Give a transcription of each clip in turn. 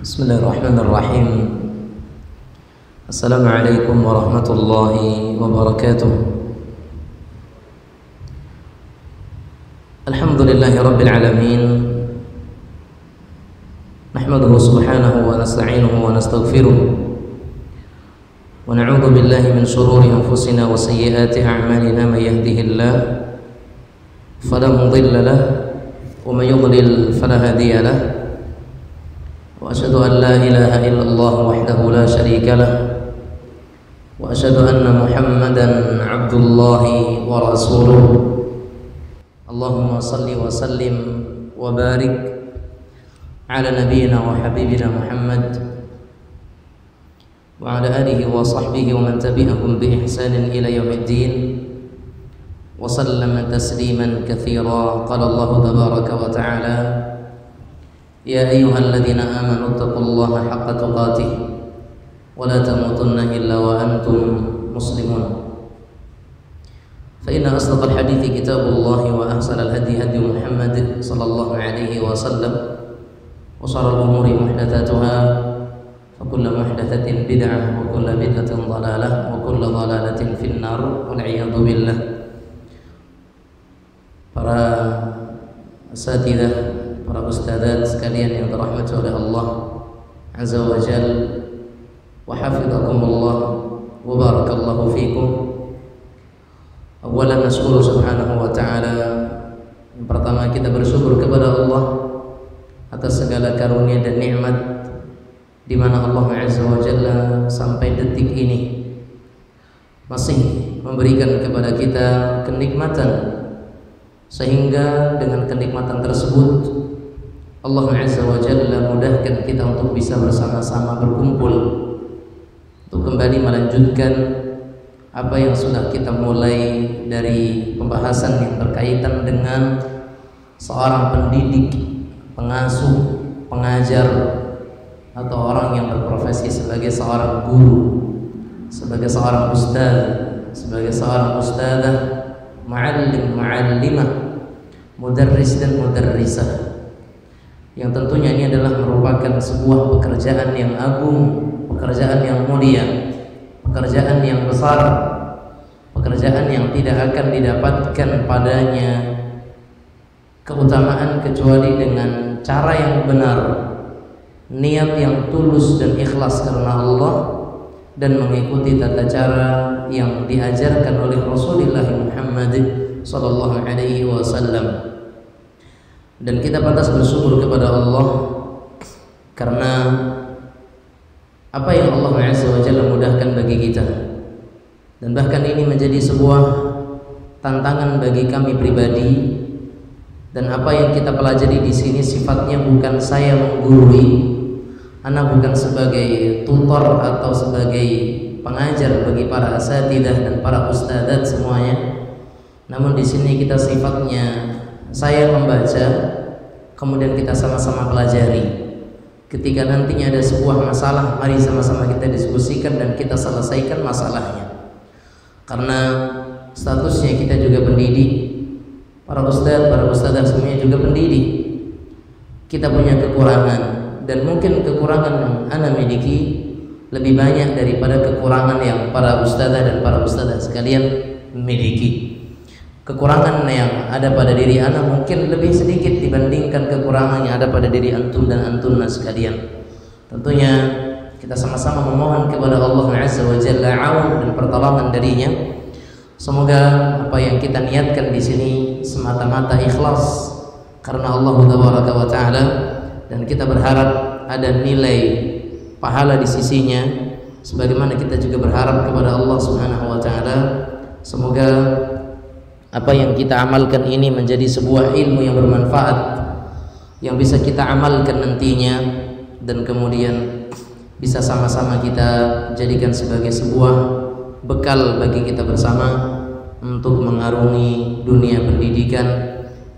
Bismillahirrahmanirrahim. Assalamualaikum warahmatullahi wabarakatuh. Alhamdulillahi rabbil alamin. Nahmaduhu subhanahu wa nasta'inuhu wa nastaghfiruh. Wa na'udzu billahi min shururi anfusina wa sayyiati a'malina may yahdihillah fala mudilla lahu wa may yudlil fala hadiya lahu. وأشهد أن لا إله إلا الله وحده لا شريك له وأشهد أن محمدا عبد الله ورسوله اللهم صل وسلم وبارك على نبينا وحبيبنا محمد وعلى آله وصحبه ومن تبعهم بإحسان إلى يوم الدين وسلم تسليما كثيرا. قال الله تبارك وتعالى: يا أيها الذين آمنوا اتقوا الله حق تقاته ولا تموتن إلا وأنتم مسلمون. فإن أصدق الحديث كتاب الله وأحسن الهدي هدي محمد صلى الله عليه وسلم وشر الأمور محدثاتها فكل محدثة بدعة وكل بدعة ضلالة وكل ضلالة في النار والعياذ بالله. Para asatidzah, para ustadzat sekalian yang dirahmati oleh Allah Azza wa Jal, wa hafizakumullah wa barakallahu fikum. Awalan nasyukuru subhanahu wa ta'ala. Yang pertama, kita bersyukur kepada Allah atas segala karunia dan nikmat di mana Allah Azza wa Jalla sampai detik ini masih memberikan kepada kita kenikmatan, sehingga dengan kenikmatan tersebut Allah Azza wa Jalla mudahkan kita untuk bisa bersama-sama berkumpul untuk kembali melanjutkan apa yang sudah kita mulai dari pembahasan yang berkaitan dengan seorang pendidik, pengasuh, pengajar, atau orang yang berprofesi sebagai seorang guru, sebagai seorang ustaz, sebagai seorang ustadzah, muallim, muallimah, mudarris dan mudarrisah, yang tentunya ini adalah merupakan sebuah pekerjaan yang agung, pekerjaan yang mulia, pekerjaan yang besar, pekerjaan yang tidak akan didapatkan padanya keutamaan kecuali dengan cara yang benar, niat yang tulus dan ikhlas karena Allah, dan mengikuti tata cara yang diajarkan oleh Rasulullah Muhammad sallallahu alaihi wasallam. Dan kita pantas bersyukur kepada Allah karena apa yang Allah Azza wa Jalla mudahkan bagi kita, dan bahkan ini menjadi sebuah tantangan bagi kami pribadi. Dan apa yang kita pelajari di sini sifatnya bukan saya menggurui, anak bukan sebagai tutor atau sebagai pengajar bagi para asatidzah dan para ustadzat semuanya. Namun di sini kita sifatnya saya membaca, kemudian kita sama-sama pelajari. Ketika nantinya ada sebuah masalah, mari sama-sama kita diskusikan dan kita selesaikan masalahnya. Karena statusnya kita juga pendidik, para ustadz, para ustadzah semuanya juga pendidik. Kita punya kekurangan, dan mungkin kekurangan yang ana miliki lebih banyak daripada kekurangan yang para ustadzah dan para ustadzah sekalian miliki. Kekurangan yang ada pada diri ana mungkin lebih sedikit dibandingkan kekurangan yang ada pada diri antum dan antunna sekalian. Tentunya kita sama-sama memohon kepada Allah Azza wa Jalla aun dan pertolongan darinya. Semoga apa yang kita niatkan di sini semata-mata ikhlas karena Allah Tabaraka wa Ta'ala, dan kita berharap ada nilai pahala di sisinya, sebagaimana kita juga berharap kepada Allah Subhanahu wa Ta'ala. Semoga apa yang kita amalkan ini menjadi sebuah ilmu yang bermanfaat, yang bisa kita amalkan nantinya, dan kemudian bisa sama-sama kita jadikan sebagai sebuah bekal bagi kita bersama untuk mengarungi dunia pendidikan,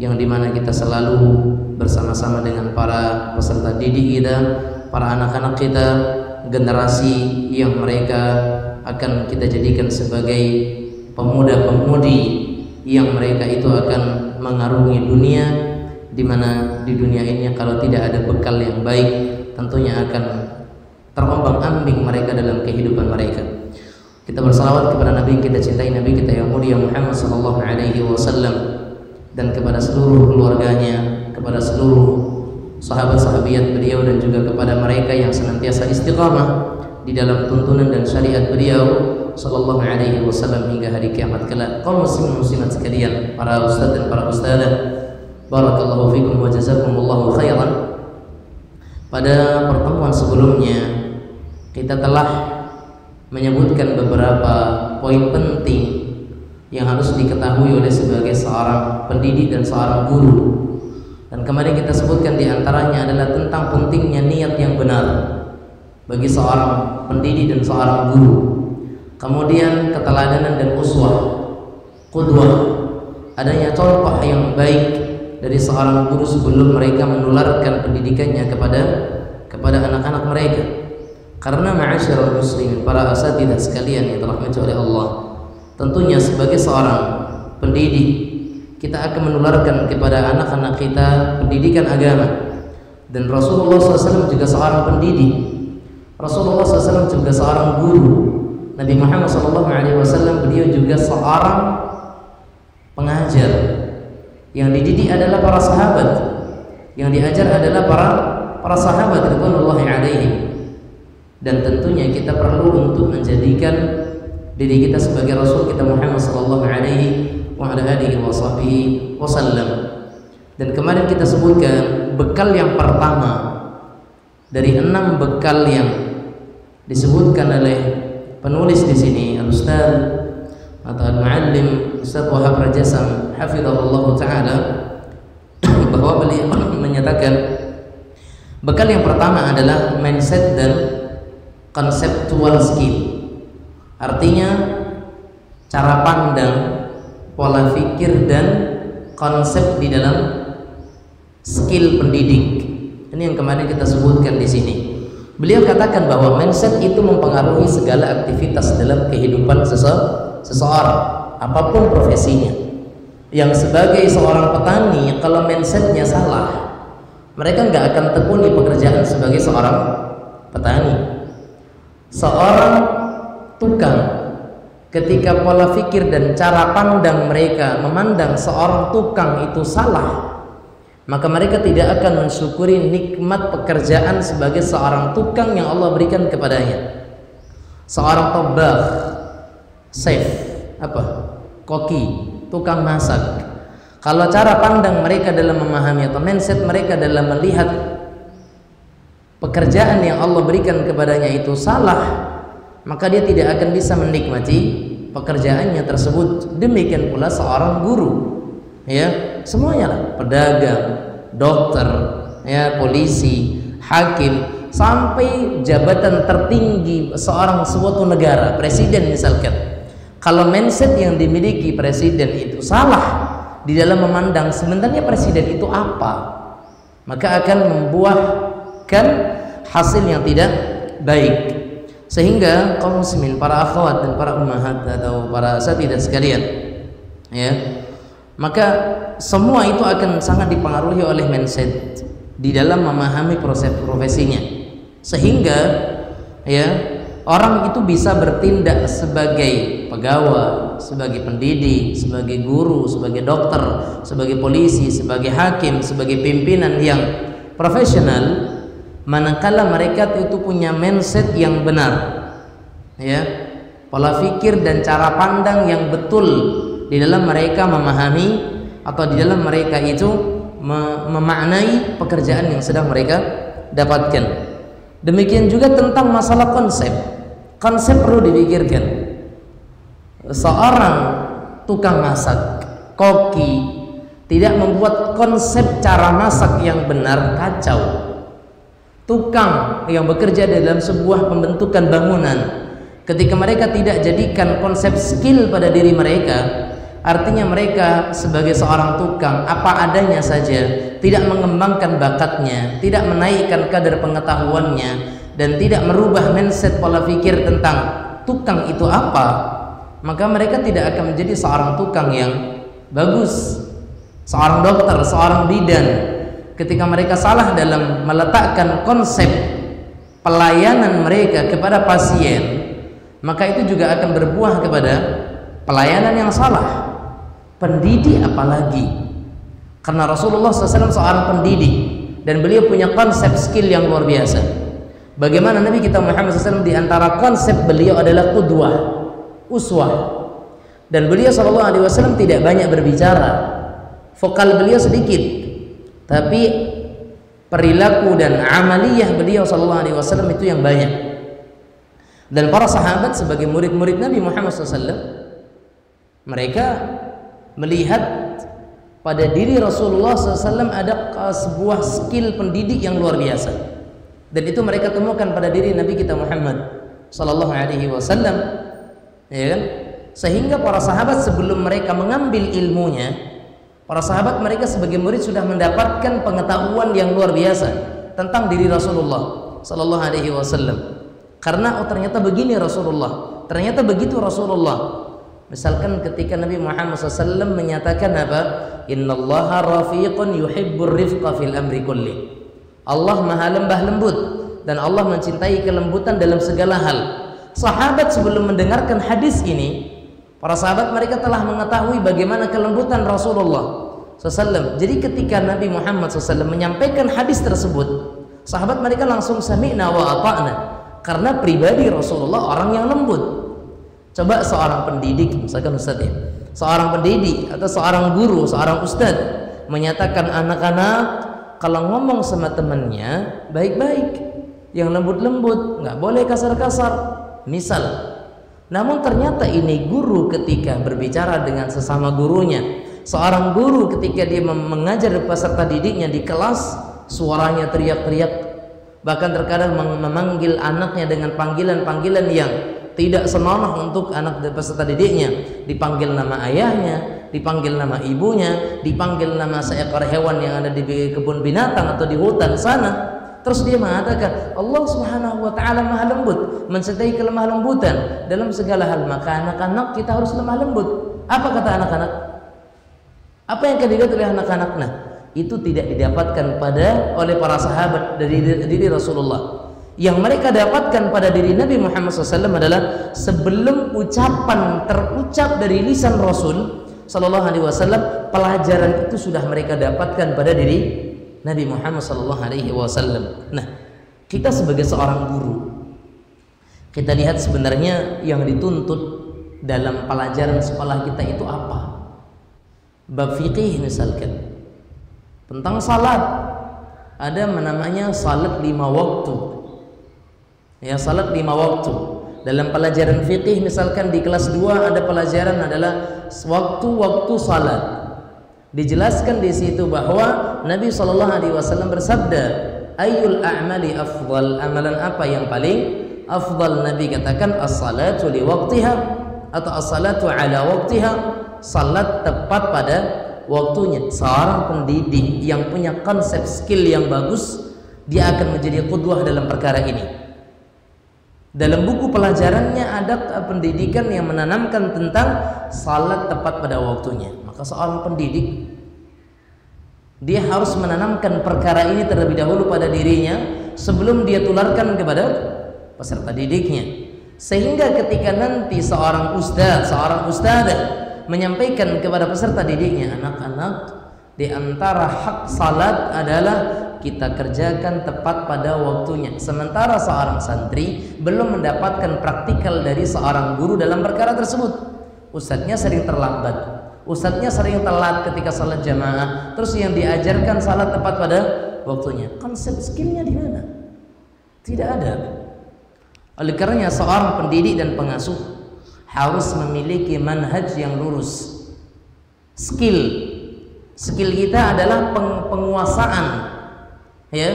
yang dimana kita selalu bersama-sama dengan para peserta didik kita, para anak-anak kita, generasi yang mereka akan kita jadikan sebagai pemuda-pemudi yang mereka itu akan mengarungi dunia, di mana di dunia ini kalau tidak ada bekal yang baik, tentunya akan terombang-ambing mereka dalam kehidupan mereka. Kita bersalawat kepada Nabi yang kita cintai, Nabi kita yang mulia Muhammad sallallahu alaihi wasallam, dan kepada seluruh keluarganya, kepada seluruh sahabat-sahabiat beliau, dan juga kepada mereka yang senantiasa istiqamah di dalam tuntunan dan syariat beliau sallallahu alaihi wasallam hingga hari kiamat kelak. Kaum muslimin muslimat sekalian, para ustaz dan para ustazah, barakallahu fikum wa jazakumullahu khairan. Pada pertemuan sebelumnya kita telah menyebutkan beberapa poin penting yang harus diketahui oleh sebagai seorang pendidik dan seorang guru. Dan kemarin kita sebutkan diantaranya adalah tentang pentingnya niat yang benar bagi seorang pendidik dan seorang guru. Kemudian keteladanan dan uswah, qudwah, adanya contoh yang baik dari seorang guru sebelum mereka menularkan pendidikannya kepada anak-anak mereka. Karena ma'asyiral muslimin, para asatidzah sekalian yang dirahmati oleh Allah, tentunya sebagai seorang pendidik kita akan menularkan kepada anak-anak kita pendidikan agama. Dan Rasulullah SAW juga seorang pendidik. Rasulullah SAW juga seorang guru. Nabi Muhammad SAW beliau juga seorang pengajar. Yang dididik adalah para sahabat, yang diajar adalah para sahabat radhiyallahu alaihim. Dan tentunya kita perlu untuk menjadikan diri kita sebagai Rasul kita Muhammad sallallahu alaihi wa ala alihi wasallam. Dan kemarin kita sebutkan bekal yang pertama dari 6 bekal yang disebutkan oleh penulis di sini, Al-Ustaz atau Al-Muallim Ustaz Wahab Rajasam hafizahullah taala, bahwa beliau menyatakan bekal yang pertama adalah mindset dan conceptual skill. Artinya cara pandang, pola pikir dan konsep di dalam skill pendidik. Ini yang kemarin kita sebutkan di sini. Beliau katakan bahwa mindset itu mempengaruhi segala aktivitas dalam kehidupan seseorang, apapun profesinya. Yang sebagai seorang petani, kalau mindsetnya salah, mereka nggak akan tekuni pekerjaan sebagai seorang petani. Seorang tukang, ketika pola pikir dan cara pandang mereka memandang seorang tukang itu salah, maka mereka tidak akan mensyukuri nikmat pekerjaan sebagai seorang tukang yang Allah berikan kepadanya. Seorang tobakh, chef, koki, tukang masak, kalau cara pandang mereka dalam memahami atau mindset mereka dalam melihat pekerjaan yang Allah berikan kepadanya itu salah, maka dia tidak akan bisa menikmati pekerjaannya tersebut. Demikian pula seorang guru, ya, semuanya lah, pedagang, dokter, ya, polisi, hakim, sampai jabatan tertinggi seorang suatu negara, presiden misalkan. Kalau mindset yang dimiliki presiden itu salah di dalam memandang sebenarnya presiden itu apa, maka akan membuahkan hasil yang tidak baik. Sehingga kaum muslimin, para akhwat dan para ummahat atau para asatidzah sekalian, ya, maka semua itu akan sangat dipengaruhi oleh mindset di dalam memahami proses profesinya. Sehingga ya, orang itu bisa bertindak sebagai pegawai, sebagai pendidik, sebagai guru, sebagai dokter, sebagai polisi, sebagai hakim, sebagai pimpinan yang profesional, manakala mereka itu punya mindset yang benar, ya, pola pikir dan cara pandang yang betul di dalam mereka memahami atau di dalam mereka itu memaknai pekerjaan yang sedang mereka dapatkan. Demikian juga tentang masalah konsep. Konsep perlu dipikirkan. Seorang tukang masak, koki, tidak membuat konsep cara masak yang benar, kacau. Tukang yang bekerja dalam sebuah pembentukan bangunan, ketika mereka tidak jadikan konsep skill pada diri mereka, artinya mereka sebagai seorang tukang apa adanya saja, tidak mengembangkan bakatnya, tidak menaikkan kadar pengetahuannya, dan tidak merubah mindset pola pikir tentang tukang itu apa, maka mereka tidak akan menjadi seorang tukang yang bagus, seorang dokter, seorang bidan. ketika mereka salah dalam meletakkan konsep pelayanan mereka kepada pasien, maka itu juga akan berbuah kepada pelayanan yang salah. Pendidik apalagi, karena Rasulullah SAW seorang pendidik dan beliau punya konsep skill yang luar biasa. Bagaimana Nabi kita Muhammad SAW, di antara konsep beliau adalah qudwah, uswah, dan beliau SAW tidak banyak berbicara, vokal beliau sedikit, tapi perilaku dan amaliyah beliau SAW itu yang banyak. Dan para sahabat sebagai murid-murid Nabi Muhammad SAW, mereka melihat pada diri Rasulullah SAW ada sebuah skill pendidik yang luar biasa, dan itu mereka temukan pada diri Nabi kita Muhammad SAW, ya kan? Sehingga para sahabat sebelum mereka mengambil ilmunya, para sahabat mereka sebagai murid sudah mendapatkan pengetahuan yang luar biasa tentang diri Rasulullah SAW. Karena ternyata begini Rasulullah, ternyata begitu Rasulullah. Misalkan ketika Nabi Muhammad SAW menyatakan apa? Innallaha rafiqun yuhibbur rifqa fil amri kulli. Allah maha lembah lembut dan Allah mencintai kelembutan dalam segala hal. Sahabat sebelum mendengarkan hadis ini, para sahabat mereka telah mengetahui bagaimana kelembutan Rasulullah SAW. Jadi ketika Nabi Muhammad SAW menyampaikan hadis tersebut, sahabat mereka langsung sami'na wa ata'na, karena pribadi Rasulullah orang yang lembut. Coba seorang pendidik, misalkan ustadz ya, seorang pendidik atau seorang guru, seorang ustadz menyatakan anak-anak kalau ngomong sama temannya baik-baik, yang lembut-lembut, nggak boleh kasar-kasar, misal. Namun ternyata ini guru ketika berbicara dengan sesama gurunya, seorang guru ketika dia mengajar peserta didiknya di kelas, suaranya teriak-teriak, bahkan terkadang memanggil anaknya dengan panggilan-panggilan yang tidak senonoh untuk anak peserta didiknya, dipanggil nama ayahnya, dipanggil nama ibunya, dipanggil nama seekor hewan yang ada di kebun binatang atau di hutan sana. Terus dia mengatakan Allah Subhanahu wa taala maha lembut, mencintai kelemah lembutan dalam segala hal, maka anak-anak kita harus lemah lembut. Apa kata anak-anak? Apa yang dilihat oleh anak-anak? Nah, itu tidak didapatkan oleh para sahabat dari diri Rasulullah. Yang mereka dapatkan pada diri Nabi Muhammad SAW adalah sebelum ucapan terucap dari lisan Rasul Sallallahu Alaihi Wasallam, pelajaran itu sudah mereka dapatkan pada diri Nabi Muhammad Sallallahu Alaihi Wasallam. Nah, kita sebagai seorang guru, kita lihat sebenarnya yang dituntut dalam pelajaran sekolah kita itu apa? Bab fikih misalkan tentang salat, ada namanya salat 5 waktu. Ya, salat 5 waktu. Dalam pelajaran fikih misalkan di kelas 2 ada pelajaran adalah waktu-waktu salat. Dijelaskan di situ bahwa Nabi Shallallahu Alaihi Wasallam bersabda, "Ayyul a'mali afdal?" Amalan apa yang paling afdal? Nabi katakan as-salatu li waqtiha atau as-salatu ala waqtiha, salat tepat pada waktunya. Seorang pendidik yang punya konsep skill yang bagus, dia akan menjadi qudwah dalam perkara ini. Dalam buku pelajarannya ada pendidikan yang menanamkan tentang salat tepat pada waktunya. Maka seorang pendidik, dia harus menanamkan perkara ini terlebih dahulu pada dirinya sebelum dia tularkan kepada peserta didiknya. Sehingga ketika nanti seorang ustaz, seorang ustadzah menyampaikan kepada peserta didiknya, anak-anak, di antara hak salat adalah kita kerjakan tepat pada waktunya. Sementara seorang santri belum mendapatkan praktikal dari seorang guru dalam perkara tersebut. Ustadznya sering terlambat, ustadznya sering telat ketika salat jamaah, terus yang diajarkan salat tepat pada waktunya. Konsep skillnya di mana? Tidak ada. Oleh karenanya seorang pendidik dan pengasuh harus memiliki manhaj yang lurus. Skill kita adalah penguasaan, ya,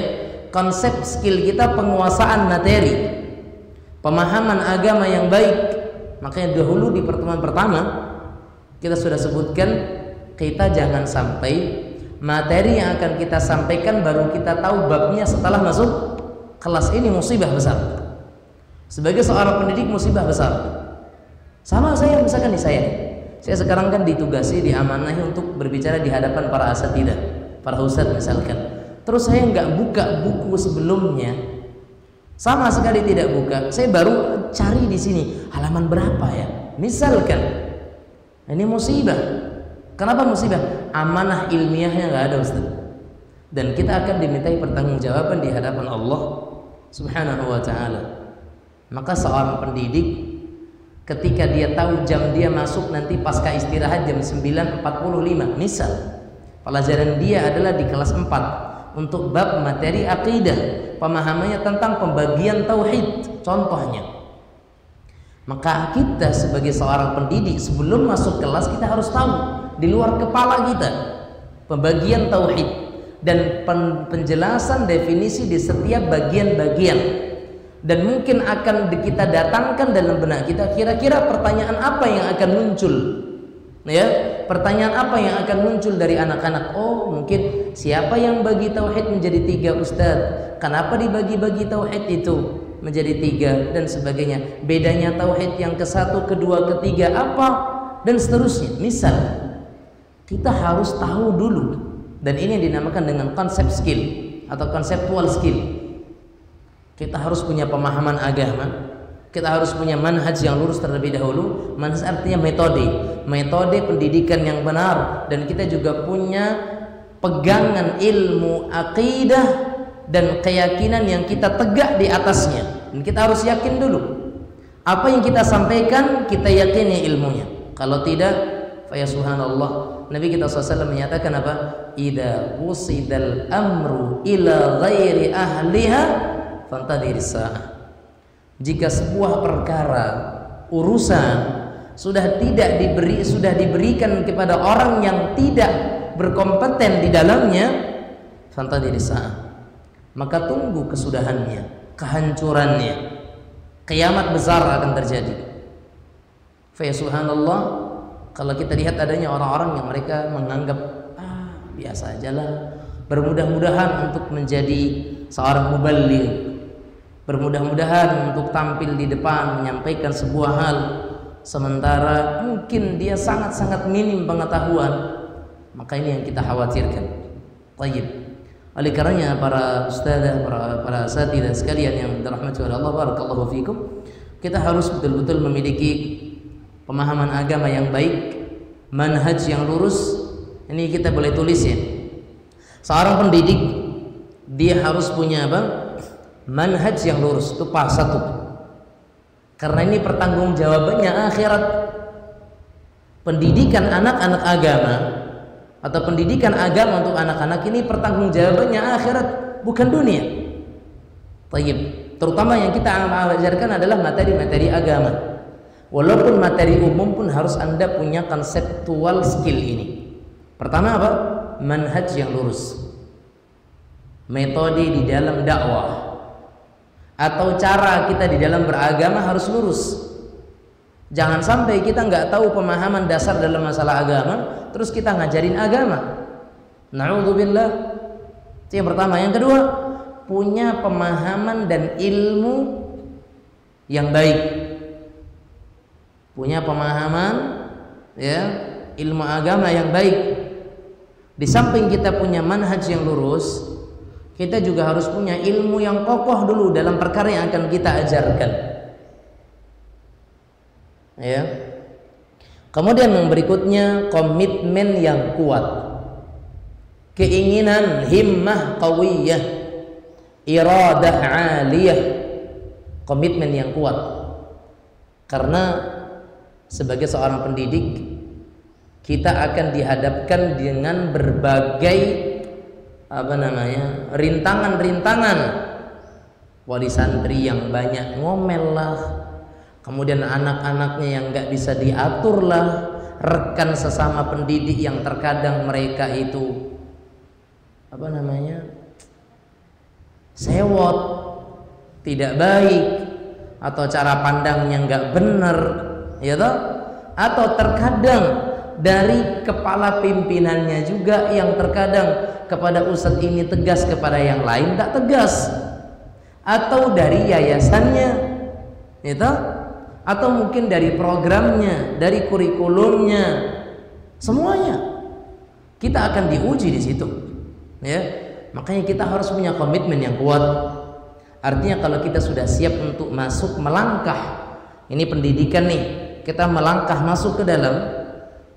konsep skill kita penguasaan materi, pemahaman agama yang baik. Makanya dahulu di pertemuan pertama kita sudah sebutkan, kita jangan sampai materi yang akan kita sampaikan baru kita tahu babnya setelah masuk kelas. Ini musibah besar. Sebagai seorang pendidik musibah besar. Sama saya misalkan saya sekarang kan ditugasi, diamanahi untuk berbicara di hadapan para asatidzah, para ustadz misalkan. terus saya nggak buka buku sebelumnya, sama sekali tidak buka, saya baru cari di sini halaman berapa ya, misalkan, ini musibah. Kenapa musibah? Amanah ilmiahnya nggak ada, Ustaz. Dan kita akan dimintai pertanggungjawaban di hadapan Allah Subhanahu wa ta'ala. Maka seorang pendidik ketika dia tahu jam dia masuk nanti pasca istirahat jam 9.45, misal pelajaran dia adalah di kelas 4 untuk bab materi akidah, pemahamannya tentang pembagian tauhid contohnya, maka kita sebagai seorang pendidik sebelum masuk kelas kita harus tahu di luar kepala kita pembagian tauhid dan penjelasan definisi di setiap bagian-bagian, dan mungkin akan kita datangkan dalam benak kita kira-kira pertanyaan apa yang akan muncul, ya, pertanyaan apa yang akan muncul dari anak-anak. Oh, mungkin siapa yang bagi tauhid menjadi 3, Ustaz? Kenapa dibagi-bagi tauhid itu menjadi 3 dan sebagainya? Bedanya tauhid yang ke-1, ke-2, ke-3 apa? Dan seterusnya. Misal, kita harus tahu dulu, dan ini yang dinamakan dengan konsep skill atau konseptual skill. Kita harus punya pemahaman agama, kita harus punya manhaj yang lurus terlebih dahulu. Manhaj artinya metode pendidikan yang benar, dan kita juga punya pegangan ilmu akidah dan keyakinan yang kita tegak di atasnya. Dan kita harus yakin dulu apa yang kita sampaikan, kita yakini ilmunya. Kalau tidak, fa ya subhanallah, Nabi kita SAW menyatakan apa? Idza wusidal amru ila ghairi ahliha fantadhiris sa'ah. Jika sebuah perkara urusan sudah diberikan kepada orang yang tidak berkompeten di dalamnya, fantadhiris sa'ah, maka tunggu kesudahannya, kehancurannya, kiamat besar akan terjadi. Fa ya subhanallah, kalau kita lihat adanya orang-orang yang mereka menganggap biasa aja lah, bermudah-mudahan untuk menjadi seorang muballigh, bermudah-mudahan untuk tampil di depan menyampaikan sebuah hal, sementara mungkin dia sangat-sangat minim pengetahuan. Maka ini yang kita khawatirkan. Tayyib. Oleh karenanya para ustadzah, para asatidzah sekalian yang dirahmati oleh Allah, barakallahu fikum, kita harus betul-betul memiliki pemahaman agama yang baik, manhaj yang lurus. Ini kita boleh tulis ya. Seorang pendidik dia harus punya apa? Manhaj yang lurus, itu pas 1. Karena ini pertanggungjawabannya akhirat. Pendidikan anak-anak agama atau pendidikan agama untuk anak-anak ini pertanggungjawabannya akhirat, bukan dunia. Tayyib. Terutama yang kita ajarkan adalah materi-materi agama. Walaupun materi umum pun harus Anda punya konseptual skill ini. Pertama apa? Manhaj yang lurus, metode di dalam dakwah atau cara kita di dalam beragama harus lurus. Jangan sampai kita nggak tahu pemahaman dasar dalam masalah agama terus kita ngajarin agama. Na'udzubillah. Itu yang pertama. Yang kedua, punya pemahaman dan ilmu yang baik. Punya pemahaman ya, ilmu agama yang baik. Di samping kita punya manhaj yang lurus, kita juga harus punya ilmu yang kokoh dulu dalam perkara yang akan kita ajarkan. Ya. Kemudian yang berikutnya, komitmen yang kuat. Keinginan, himmah qawiyah, iradah aliyah. Komitmen yang kuat. Karena sebagai seorang pendidik, kita akan dihadapkan dengan berbagai rintangan-rintangan. Wali santri yang banyak ngomel lah, kemudian anak-anaknya yang nggak bisa diatur lah, rekan sesama pendidik yang terkadang mereka itu sewot, tidak baik, atau cara pandangnya nggak benar, ya toh? Atau terkadang dari kepala pimpinannya juga yang terkadang kepada ustadz ini tegas, kepada yang lain tak tegas, atau dari yayasannya, gitu? Atau mungkin dari programnya, dari kurikulumnya, semuanya kita akan diuji di situ. Ya, Makanya kita harus punya komitmen yang kuat. Artinya kalau kita sudah siap untuk masuk melangkah, ini pendidikan nih, kita melangkah masuk ke dalam,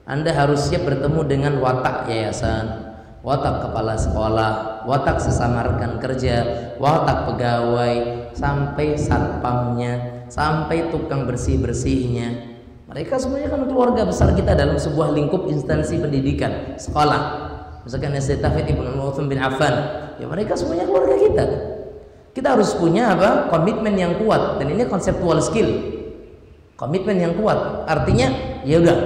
Anda harus siap bertemu dengan watak yayasan, watak kepala sekolah, watak sesama rekan kerja, watak pegawai, sampai satpamnya, sampai tukang bersih-bersihnya. Mereka semuanya kan keluarga besar kita dalam sebuah lingkup instansi pendidikan, sekolah. Misalkan SD Tafid Ibnu Utsman bin Affan, ya mereka semuanya keluarga kita. Kita harus punya apa? Komitmen yang kuat, dan ini konseptual skill. Komitmen yang kuat, artinya ya udah,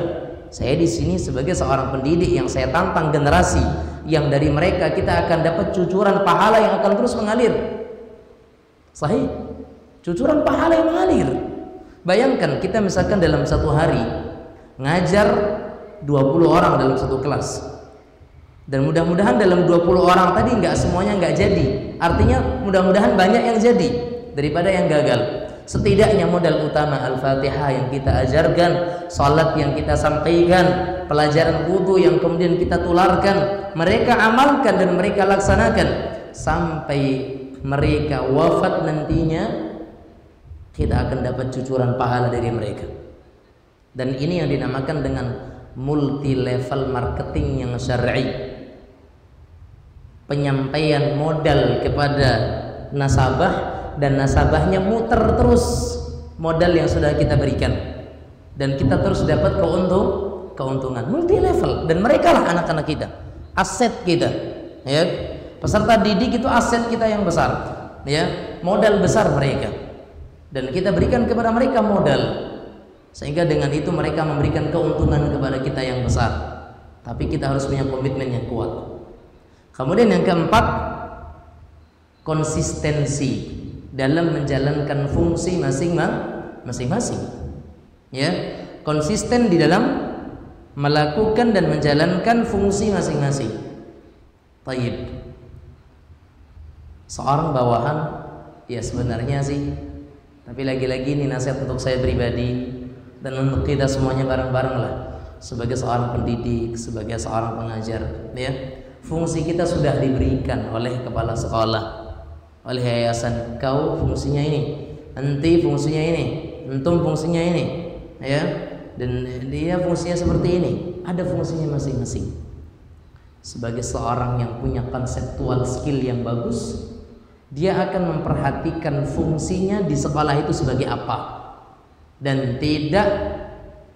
saya di sini sebagai seorang pendidik yang saya tantang generasi, yang dari mereka kita akan dapat cucuran pahala yang akan terus mengalir. Sahih? Cucuran pahala yang mengalir. Bayangkan kita misalkan dalam satu hari ngajar 20 orang dalam satu kelas, dan mudah-mudahan dalam 20 orang tadi nggak semuanya nggak jadi, artinya mudah-mudahan banyak yang jadi daripada yang gagal. Setidaknya modal utama Al-Fatihah yang kita ajarkan, salat yang kita sampaikan, pelajaran wudu yang kemudian kita tularkan, mereka amalkan dan mereka laksanakan sampai mereka wafat nantinya, kita akan dapat cucuran pahala dari mereka. Dan ini yang dinamakan dengan multi level marketing yang syar'i. Penyampaian modal kepada nasabah, dan nasabahnya muter terus modal yang sudah kita berikan, dan kita terus dapat keuntungan multi level. Dan mereka lah anak-anak kita, aset kita, ya. Peserta didik itu aset kita yang besar, ya, modal besar mereka, dan kita berikan kepada mereka modal, sehingga dengan itu mereka memberikan keuntungan kepada kita yang besar. Tapi kita harus punya komitmen yang kuat. Kemudian yang keempat, konsistensi dalam menjalankan fungsi masing-masing, ya, konsisten di dalam melakukan dan menjalankan fungsi masing-masing. Tayyib. Seorang bawahan, ya sebenarnya sih, tapi lagi-lagi ini nasihat untuk saya pribadi dan untuk kita semuanya bareng-bareng lah, sebagai seorang pendidik, sebagai seorang pengajar, ya, fungsi kita sudah diberikan oleh kepala sekolah, oleh yayasan. Kau fungsinya ini, enti fungsinya ini, entum fungsinya ini, ya, dan dia fungsinya seperti ini. Ada fungsinya masing-masing. Sebagai seorang yang punya konseptual skill yang bagus, dia akan memperhatikan fungsinya di sekolah itu sebagai apa, dan tidak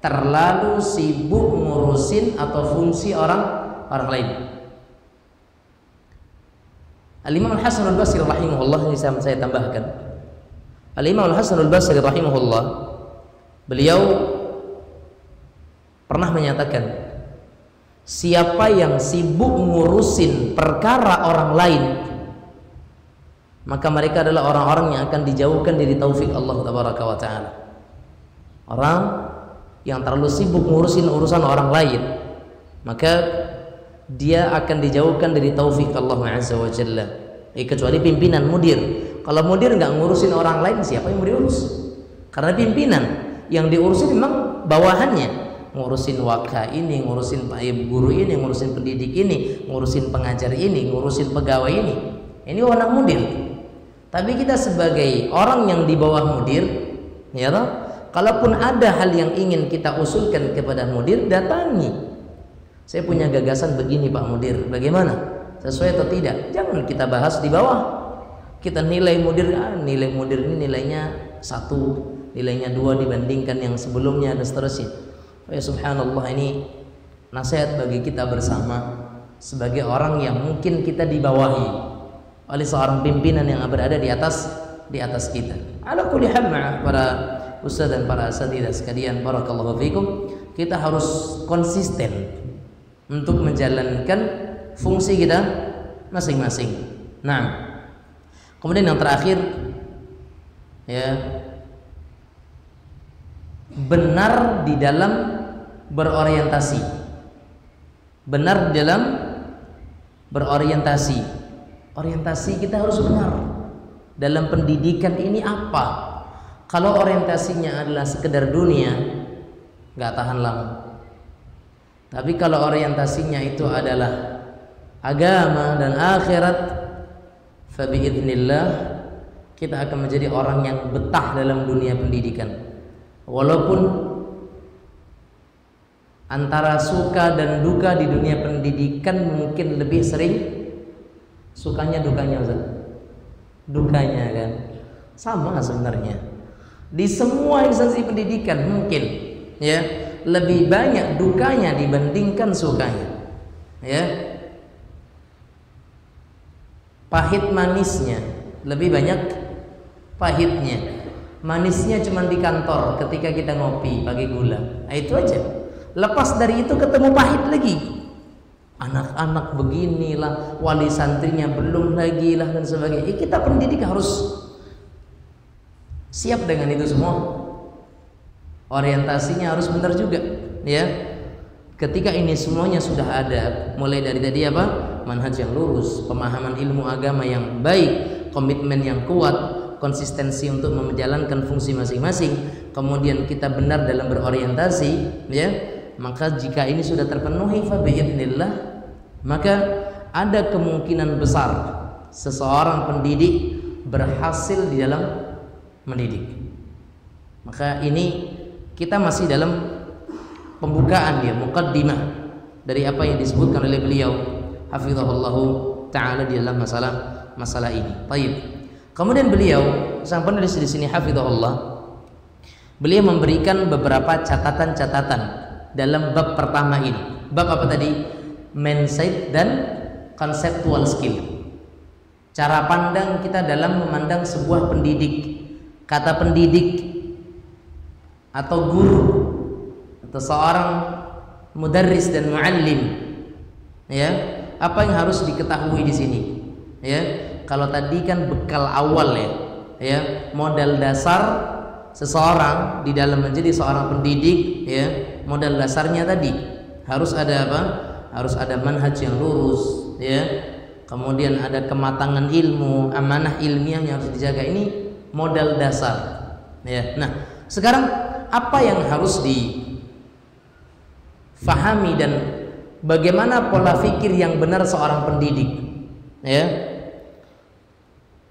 terlalu sibuk ngurusin atau fungsi orang lain. Al-Imam Al-Hasan Al-Basri rahimahullah, ini saya tambahkan. Al-Imam Al-Hasan Al-Basri rahimahullah, beliau pernah menyatakan, siapa yang sibuk ngurusin perkara orang lain, maka mereka adalah orang-orang yang akan dijauhkan dari taufik Allah tabaraka wa ta'ala. Orang yang terlalu sibuk ngurusin urusan orang lain, maka dia akan dijauhkan dari taufik Allah azza wa jalla. Kecuali pimpinan, mudir. Kalau mudir nggak ngurusin orang lain, siapa yang mau diurus? Karena pimpinan yang diurusin memang bawahannya, ngurusin waka ini, ngurusin pak guru ini, ngurusin pendidik ini, ngurusin pengajar ini, ngurusin pegawai ini. Ini wewenang mudir. Tapi kita sebagai orang yang di bawah mudir, ya toh, kalaupun ada hal yang ingin kita usulkan kepada mudir, datangi. Saya punya gagasan begini Pak Mudir, bagaimana? Sesuai atau tidak? Jangan kita bahas di bawah. Kita nilai mudir, nilai mudir ini nilainya 1, nilainya 2 dibandingkan yang sebelumnya, dan seterusnya. Ya subhanallah, ini nasihat bagi kita bersama sebagai orang yang mungkin kita dibawahi oleh seorang pimpinan yang berada di atas kita. Ala kulli hal, para ustaz dan para asatidzah sekalian, barakallahu fikum, kita harus konsisten untuk menjalankan fungsi kita masing-masing. Nah, kemudian yang terakhir, ya, benar di dalam berorientasi. Benar di dalam berorientasi. Orientasi kita harus benar. Dalam pendidikan ini apa? Kalau orientasinya adalah sekedar dunia, nggak tahan lama. Tapi kalau orientasinya itu adalah agama dan akhirat, fa biidznillah kita akan menjadi orang yang betah dalam dunia pendidikan. Walaupun antara suka dan duka di dunia pendidikan mungkin lebih sering sukanya dukanya, Ustaz. Dukanya kan sama sebenarnya. Di semua instansi pendidikan mungkin ya lebih banyak dukanya dibandingkan sukanya. Ya. Pahit manisnya lebih banyak pahitnya. Manisnya cuma di kantor ketika kita ngopi pakai gula. Nah, itu aja. Lepas dari itu ketemu pahit lagi. Anak-anak beginilah, wali santrinya belum lagi lah dan sebagainya. Kita pendidik harus siap dengan itu semua. Orientasinya harus benar juga, ya. Ketika ini semuanya sudah ada, mulai dari tadi apa? Manhaj yang lurus, pemahaman ilmu agama yang baik, komitmen yang kuat, konsistensi untuk menjalankan fungsi masing-masing, kemudian kita benar dalam berorientasi, ya. Maka jika ini sudah terpenuhi fa biidznillah, maka ada kemungkinan besar seseorang pendidik berhasil di dalam mendidik. Maka ini kita masih dalam pembukaan dia, muqaddimah dari apa yang disebutkan oleh beliau hafizahullahu taala di dalam masalah ini. Baik. Kemudian beliau sang penulis di sini hafizahullah, beliau memberikan beberapa catatan-catatan dalam bab pertama ini. Bab apa tadi? Mindset dan conceptual skill. Cara pandang kita dalam memandang sebuah pendidik. Kata pendidik atau guru atau seorang mudarris dan muallim, ya, apa yang harus diketahui di sini, ya. Kalau tadi kan bekal awal, ya, modal dasar seseorang di dalam menjadi seorang pendidik, ya, modal dasarnya tadi harus ada apa? Harus ada manhaj yang lurus, ya. Kemudian ada kematangan ilmu, amanah ilmiah yang harus dijaga. Ini modal dasar, ya. Nah, sekarang apa yang harus difahami dan bagaimana pola fikir yang benar seorang pendidik, ya?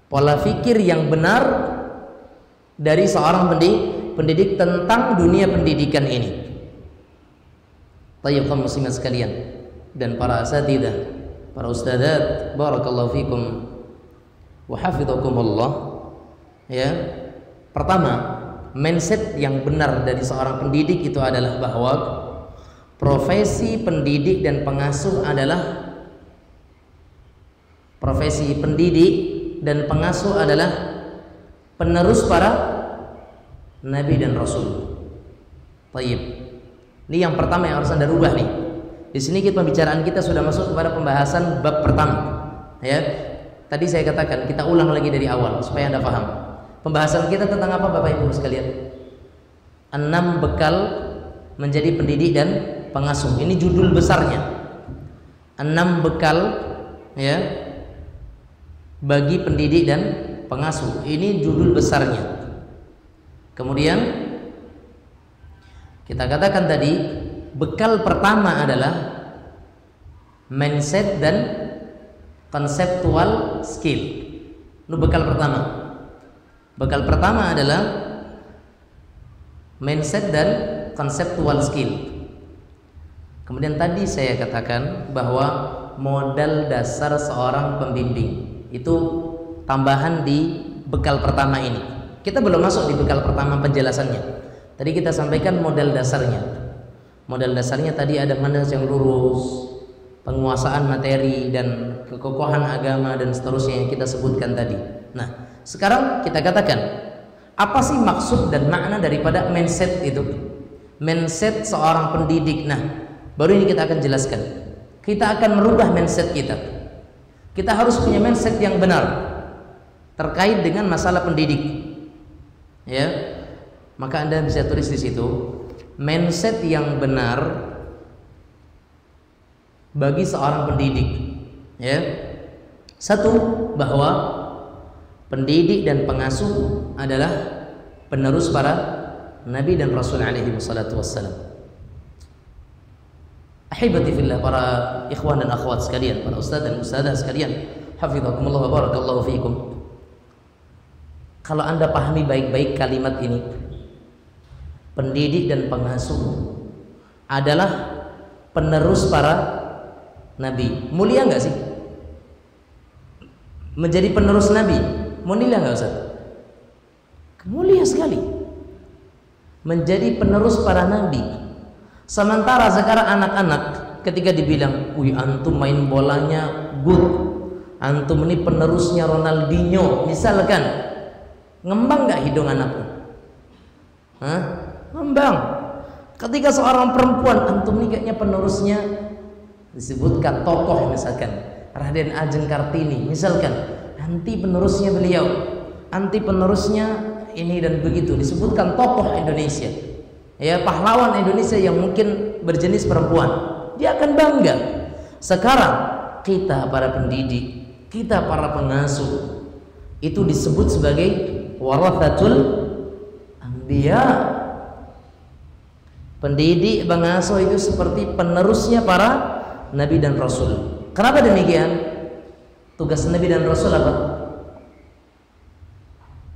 Pola fikir yang benar dari seorang pendidik tentang dunia pendidikan ini. Tayyib kaum muslimin sekalian dan para asatidzah, para ustadzat, barakallahu fikum wa hafizakumullah. Ya, pertama, mindset yang benar dari seorang pendidik itu adalah bahwa profesi pendidik dan pengasuh adalah penerus para nabi dan rasul. Baik. Ini yang pertama yang harus Anda rubah nih. Di sini pembicaraan kita sudah masuk kepada pembahasan bab pertama. Ya. Tadi saya katakan kita ulang lagi dari awal supaya Anda paham. Pembahasan kita tentang apa Bapak Ibu sekalian? 6 bekal menjadi pendidik dan pengasuh. Ini judul besarnya. 6 bekal, ya, bagi pendidik dan pengasuh. Ini judul besarnya. Kemudian kita katakan tadi bekal pertama adalah mindset dan conceptual skill. Itu bekal pertama. Bekal pertama adalah mindset dan conceptual skill. Kemudian tadi saya katakan bahwa modal dasar seorang pembimbing itu tambahan di bekal pertama ini. Kita belum masuk di bekal pertama penjelasannya. Tadi kita sampaikan modal dasarnya. Modal dasarnya tadi ada manhaj yang lurus, penguasaan materi dan kekokohan agama dan seterusnya yang kita sebutkan tadi. Nah, sekarang kita katakan apa sih maksud dan makna daripada mindset itu? Mindset seorang pendidik. Nah, baru ini kita akan jelaskan. Kita akan merubah mindset kita. Kita harus punya mindset yang benar terkait dengan masalah pendidik. Ya, maka Anda bisa tulis di situ mindset yang benar bagi seorang pendidik. Ya, satu, bahwa pendidik dan pengasuh adalah penerus para nabi dan rasul alaihi wassalatu wassalam. Ahibati fillah, para ikhwan dan akhwat sekalian, para ustaz dan ustazah sekalian, Hafizakumullah wa barakallahu fiikum. Kalau Anda pahami baik-baik kalimat ini, pendidik dan pengasuh adalah penerus para nabi. Mulia nggak sih? Menjadi penerus nabi, mulia nggak Ustaz? Mulia sekali. Menjadi penerus para nabi. Sementara sekarang anak-anak ketika dibilang, "Wih, antum main bolanya good. Antum ini penerusnya Ronaldinho," misalkan, ngembang nggak hidung anakku? Hah? Ngembang. Ketika seorang perempuan, antum ini kayaknya penerusnya, disebutkan tokoh misalkan Raden Ajeng Kartini misalkan, anti penerusnya beliau, anti penerusnya ini dan begitu, disebutkan tokoh Indonesia, ya, pahlawan Indonesia yang mungkin berjenis perempuan, dia akan bangga. Sekarang kita para pendidik, kita para pengasuh, itu disebut sebagai warathatul anbiya. Pendidik, pengasuh itu seperti penerusnya para nabi dan rasul. Kenapa demikian? Tugas nabi dan rasul apa?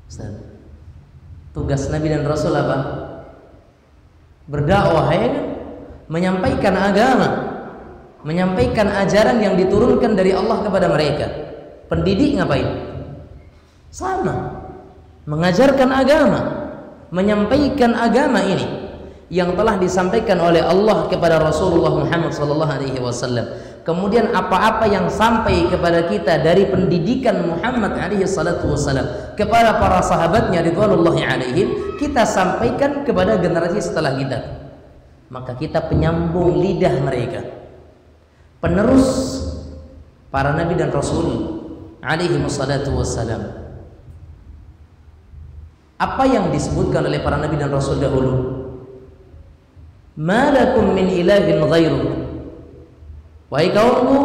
Ustaz, tugas nabi dan rasul apa? Berdakwah, ya kan? Menyampaikan agama, menyampaikan ajaran yang diturunkan dari Allah kepada mereka. Pendidik ngapain? Sama, mengajarkan agama, menyampaikan agama ini yang telah disampaikan oleh Allah kepada Rasulullah Muhammad SAW. Kemudian apa-apa yang sampai kepada kita dari pendidikan Muhammad SAW kepada para sahabatnya ridwanullahi alaihim, kita sampaikan kepada generasi setelah kita. Maka kita penyambung lidah mereka, penerus para nabi dan rasul alaihi wassalatu wassalam. Apa yang disebutkan oleh para nabi dan rasul dahulu? Ma lakum min ilahin ghairu. Wahai kaumku,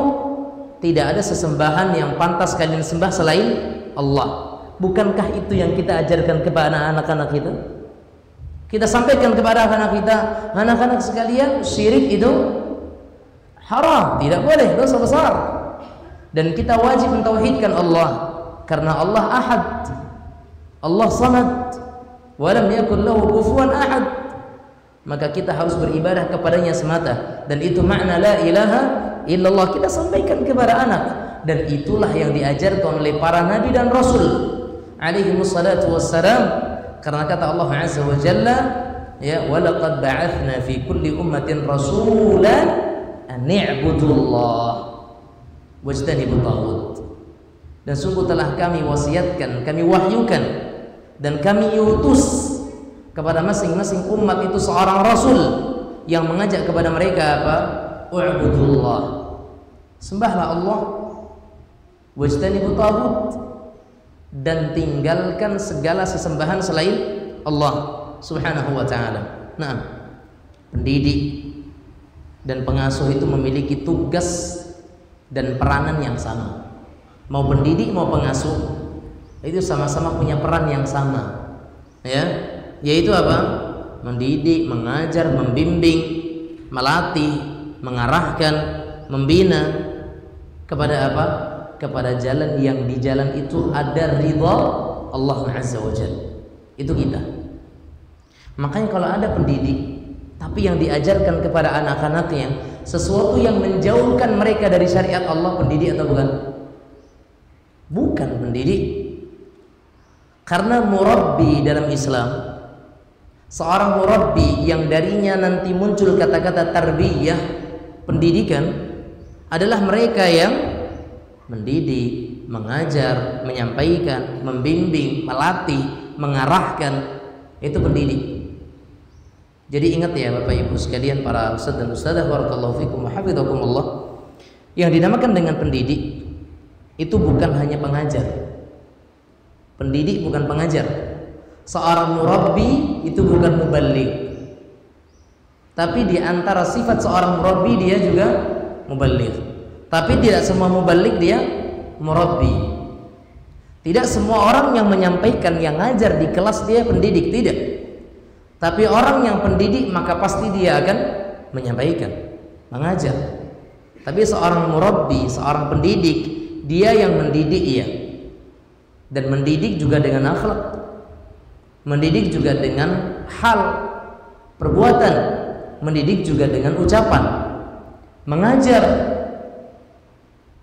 tidak ada sesembahan yang pantas kalian sembah selain Allah. Bukankah itu yang kita ajarkan kepada anak-anak kita? Kita sampaikan kepada anak-anak kita, anak-anak sekalian, syirik itu haram, tidak boleh, dosa besar. Dan kita wajib mentauhidkan Allah, karena Allah ahad, Allah samad, wa lam yakul lahu kufuwan ahad. Maka kita harus beribadah kepadanya semata, dan itu makna la ilaha illallah. Kita sampaikan kepada anak, dan itulah yang diajarkan oleh para nabi dan rasul alaihi wassalatu wassalam. Karena kata Allah azza wa jalla, ya, walaqad ba'athna fi kulli ummatin rasulan an i'budullah wajtanibut taghut. Dan sungguh telah kami wasiatkan, kami wahyukan, dan kami utus kepada masing-masing umat itu seorang rasul yang mengajak kepada mereka apa? U'budullah, sembahlah Allah, wajtanibut taghut, dan tinggalkan segala sesembahan selain Allah subhanahu wa ta'ala. Nah, pendidik dan pengasuh itu memiliki tugas dan peranan yang sama. Mau pendidik mau pengasuh itu sama-sama punya peran yang sama, ya, yaitu apa? Mendidik, mengajar, membimbing, melatih, mengarahkan, membina kepada apa? Kepada jalan yang di jalan itu ada ridha Allah azza wa jalla. Itu kita. Makanya kalau ada pendidik tapi yang diajarkan kepada anak-anaknya sesuatu yang menjauhkan mereka dari syariat Allah, pendidik atau bukan? Bukan pendidik. Karena murabbi dalam Islam, seorang murabbi yang darinya nanti muncul kata-kata tarbiyah, pendidikan, adalah mereka yang mendidik, mengajar, menyampaikan, membimbing, melatih, mengarahkan. Itu pendidik. Jadi ingat ya Bapak Ibu sekalian, para ustadz dan ustadzah, barakallahu fikum wa hafizakumullah, yang dinamakan dengan pendidik itu bukan hanya pengajar. Pendidik bukan pengajar. Seorang murabbi itu bukan muballigh. Tapi di antara sifat seorang murabbi dia juga muballigh. Tapi tidak semua muballigh dia murabbi. Tidak semua orang yang menyampaikan, yang ngajar di kelas dia pendidik, tidak. Tapi orang yang pendidik maka pasti dia akan menyampaikan, mengajar. Tapi seorang murabbi, seorang pendidik, dia yang mendidik ia. Dan mendidik juga dengan akhlak, mendidik juga dengan hal, perbuatan, mendidik juga dengan ucapan, mengajar,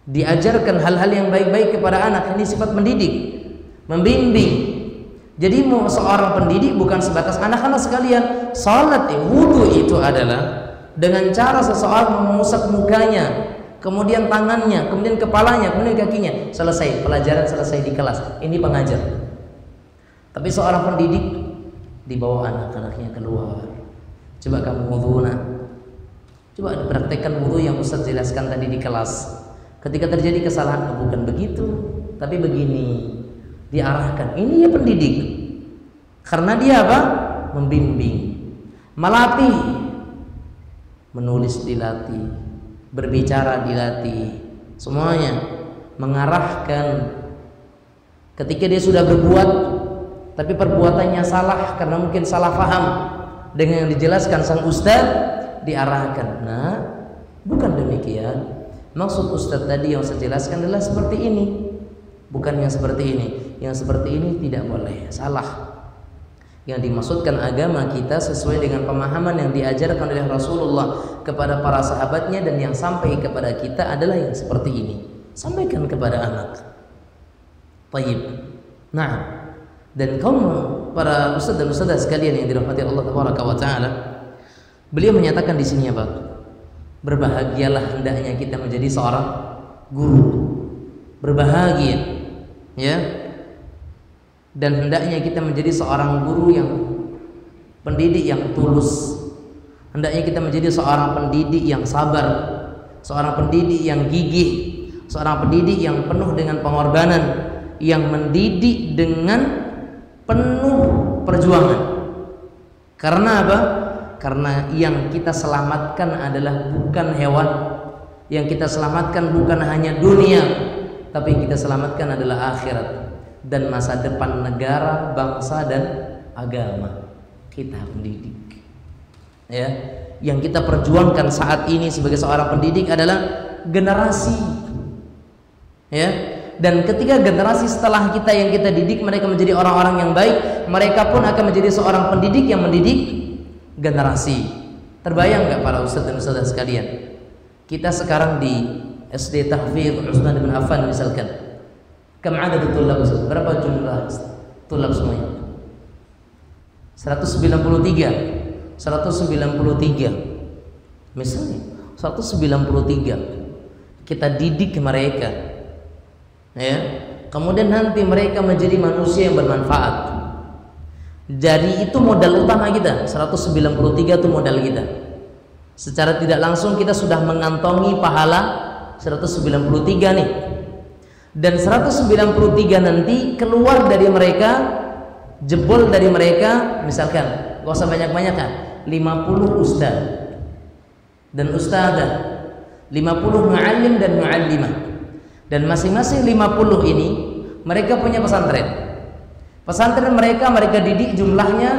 diajarkan hal-hal yang baik-baik kepada anak. Ini sifat mendidik, membimbing. Jadi seorang pendidik bukan sebatas anak-anak sekalian. Salat, wudu itu adalah dengan cara seseorang mengusap mukanya, kemudian tangannya, kemudian kepalanya, kemudian kakinya. Selesai, pelajaran selesai di kelas. Ini pengajar. Tapi seorang pendidik dibawa anak-anaknya keluar. Coba kamu wudu, coba praktekkan wudu yang Ustaz jelaskan tadi di kelas. Ketika terjadi kesalahan, bukan begitu, tapi begini. Diarahkan. Ini ya pendidik. Karena dia apa? Membimbing, melatih, menulis dilatih, berbicara dilatih, semuanya mengarahkan. Ketika dia sudah berbuat tapi perbuatannya salah karena mungkin salah paham dengan yang dijelaskan sang ustaz, diarahkan. Nah, bukan demikian. Maksud ustaz tadi yang saya jelaskan adalah seperti ini, bukan yang seperti ini. Yang seperti ini tidak boleh, salah. Yang dimaksudkan agama kita sesuai dengan pemahaman yang diajarkan oleh Rasulullah kepada para sahabatnya, dan yang sampai kepada kita adalah yang seperti ini. Sampaikan kepada anak. Tayyib. Nah, dan kaum para ustaz dan ustazah sekalian yang dirahmati Allah Tabaraka wa Ta'ala, beliau menyatakan di sini apa? Berbahagialah hendaknya kita menjadi seorang guru. Berbahagia, ya. Dan hendaknya kita menjadi seorang guru yang pendidik yang tulus. Hendaknya kita menjadi seorang pendidik yang sabar, seorang pendidik yang gigih, seorang pendidik yang penuh dengan pengorbanan, yang mendidik dengan penuh perjuangan. Karena apa? Karena yang kita selamatkan adalah bukan hewan, yang kita selamatkan bukan hanya dunia, tapi yang kita selamatkan adalah akhirat dan masa depan negara, bangsa, dan agama. Kita pendidik, ya. Yang kita perjuangkan saat ini sebagai seorang pendidik adalah generasi, ya. Dan ketika generasi setelah kita yang kita didik mereka menjadi orang-orang yang baik, mereka pun akan menjadi seorang pendidik yang mendidik generasi. Terbayang nggak para ustadz dan ustadzah sekalian? Kita sekarang di SD Tahfidz Utsman bin Affan misalkan, kam adad tulab, berapa jumlah tulab semuanya? 193 misalnya, 193 kita didik mereka, ya. Kemudian nanti mereka menjadi manusia yang bermanfaat. Jadi itu modal utama kita. 193 itu modal kita. Secara tidak langsung kita sudah mengantongi pahala 193 nih. Dan 193 nanti keluar dari mereka, jebol dari mereka, misalkan gak usah banyak-banyak kan, 50 ustaz dan ustazah, 50 muallim dan muallimah. Dan masing-masing 50 ini mereka punya pesantren. Pesantren mereka didik jumlahnya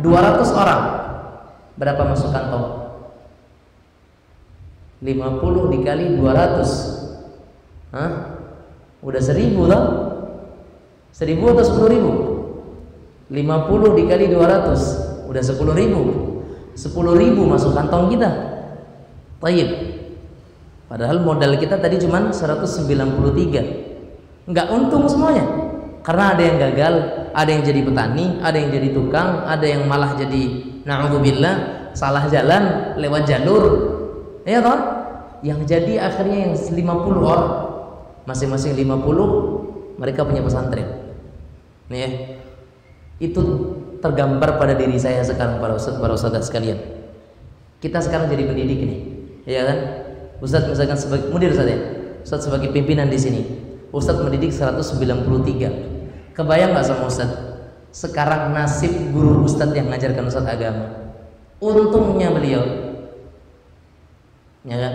200 orang. Berapa masuk kantong? 50 dikali 200. Hah? Udah 1000 toh? 1000 atau 10.000? 50 dikali 200 udah 10.000. 10.000 masuk kantong kita. Tayyib. Padahal modal kita tadi cuma 193. Enggak untung semuanya. Karena ada yang gagal, ada yang jadi petani, ada yang jadi tukang, ada yang malah jadi na'udzubillah salah jalan, lewat jalur. Ya toh? Yang jadi akhirnya yang 50 orang, masing-masing 50 mereka punya pesantren. Nih ya. Itu tergambar pada diri saya sekarang para ustadz sekalian. Kita sekarang jadi pendidik nih, ya kan? Ustadz misalkan sebagai mudir saja, ustadz sebagai pimpinan di sini. Ustadz mendidik 193. Kebayang nggak sama ustadz? Sekarang nasib guru ustadz yang mengajarkan ustadz agama. Untungnya beliau, ya kan?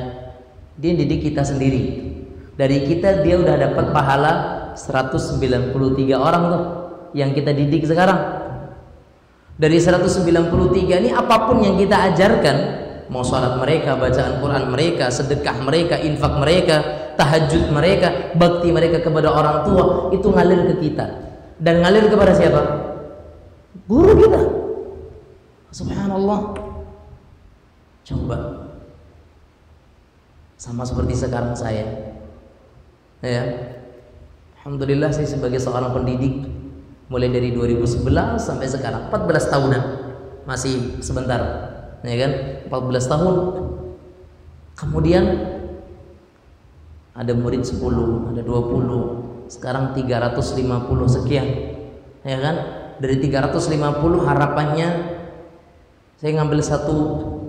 Dia didik kita sendiri. Dari kita dia udah dapat pahala 193 orang tuh yang kita didik sekarang. Dari 193 ini apapun yang kita ajarkan, mau sholat mereka, bacaan Quran mereka, sedekah mereka, infak mereka, tahajud mereka, bakti mereka kepada orang tua itu ngalir ke kita. Dan ngalir kepada siapa? Guru kita. Subhanallah. Coba sama seperti sekarang saya, ya, alhamdulillah saya sebagai seorang pendidik mulai dari 2011 sampai sekarang 14 tahunan, masih sebentar, ya kan, 14 tahun. Kemudian ada murid 10, ada 20, sekarang 350 sekian, ya kan. Dari 350 harapannya saya ngambil satu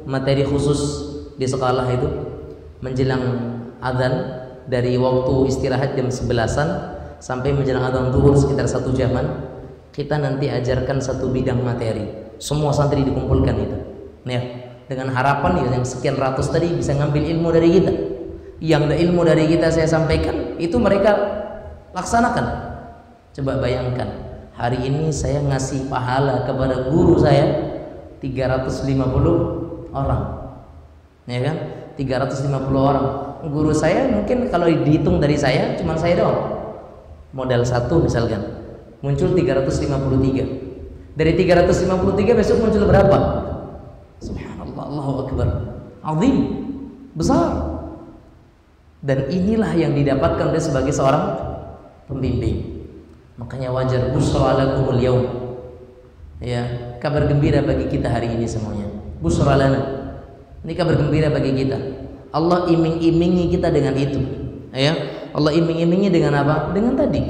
materi khusus di sekolah itu menjelang adzan, dari waktu istirahat jam 11-an sampai menjelang adzan zuhur sekitar 1 jaman, kita nanti ajarkan satu bidang materi. Semua santri dikumpulkan itu, ya, dengan harapan yang sekian ratus tadi bisa ngambil ilmu dari kita. Yang ilmu dari kita saya sampaikan itu mereka laksanakan. Coba bayangkan, hari ini saya ngasih pahala kepada guru saya 350 orang, ya kan, 350 orang. Guru saya mungkin kalau dihitung dari saya cuma saya doang, modal satu misalkan muncul 353. Dari 353 besok muncul berapa? Subhanallah, Allahu Akbar, azim, besar. Dan inilah yang didapatkan oleh sebagai seorang pembimbing. Makanya wajar, busra lakumul yaum, ya, kabar gembira bagi kita hari ini semuanya. Busra lana, ini kabar gembira bagi kita. Allah iming-imingi kita dengan itu, ya. Allah iming-imingi dengan apa? Dengan tadi.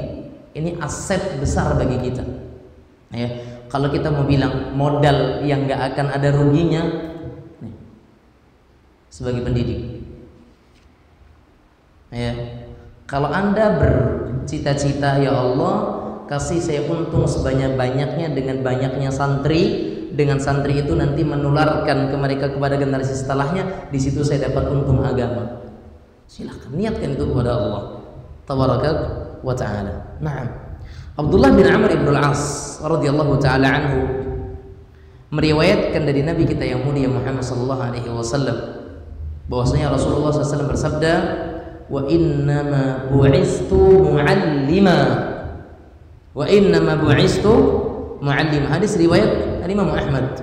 Ini aset besar bagi kita, ya. Kalau kita mau bilang modal yang gak akan ada ruginya, nih, sebagai pendidik, ya, kalau Anda bercita-cita, ya Allah kasih saya untung sebanyak-banyaknya dengan banyaknya santri, dengan santri itu nanti menularkan ke mereka kepada generasi setelahnya, di situ saya dapat untung agama. Silahkan niatkan itu kepada Allah tabaraka wa ta'ala. Naam. Abdullah bin Amr ibn al-As radhiyallahu ta'ala anhu meriwayatkan dari Nabi kita yang mulia Muhammad sallallahu alaihi wasallam bahwasanya Rasulullah SAW bersabda, wa innama bu'istu mu'allima, wa innama bu'istu mu'allima. Hadis riwayat Imam Ahmad,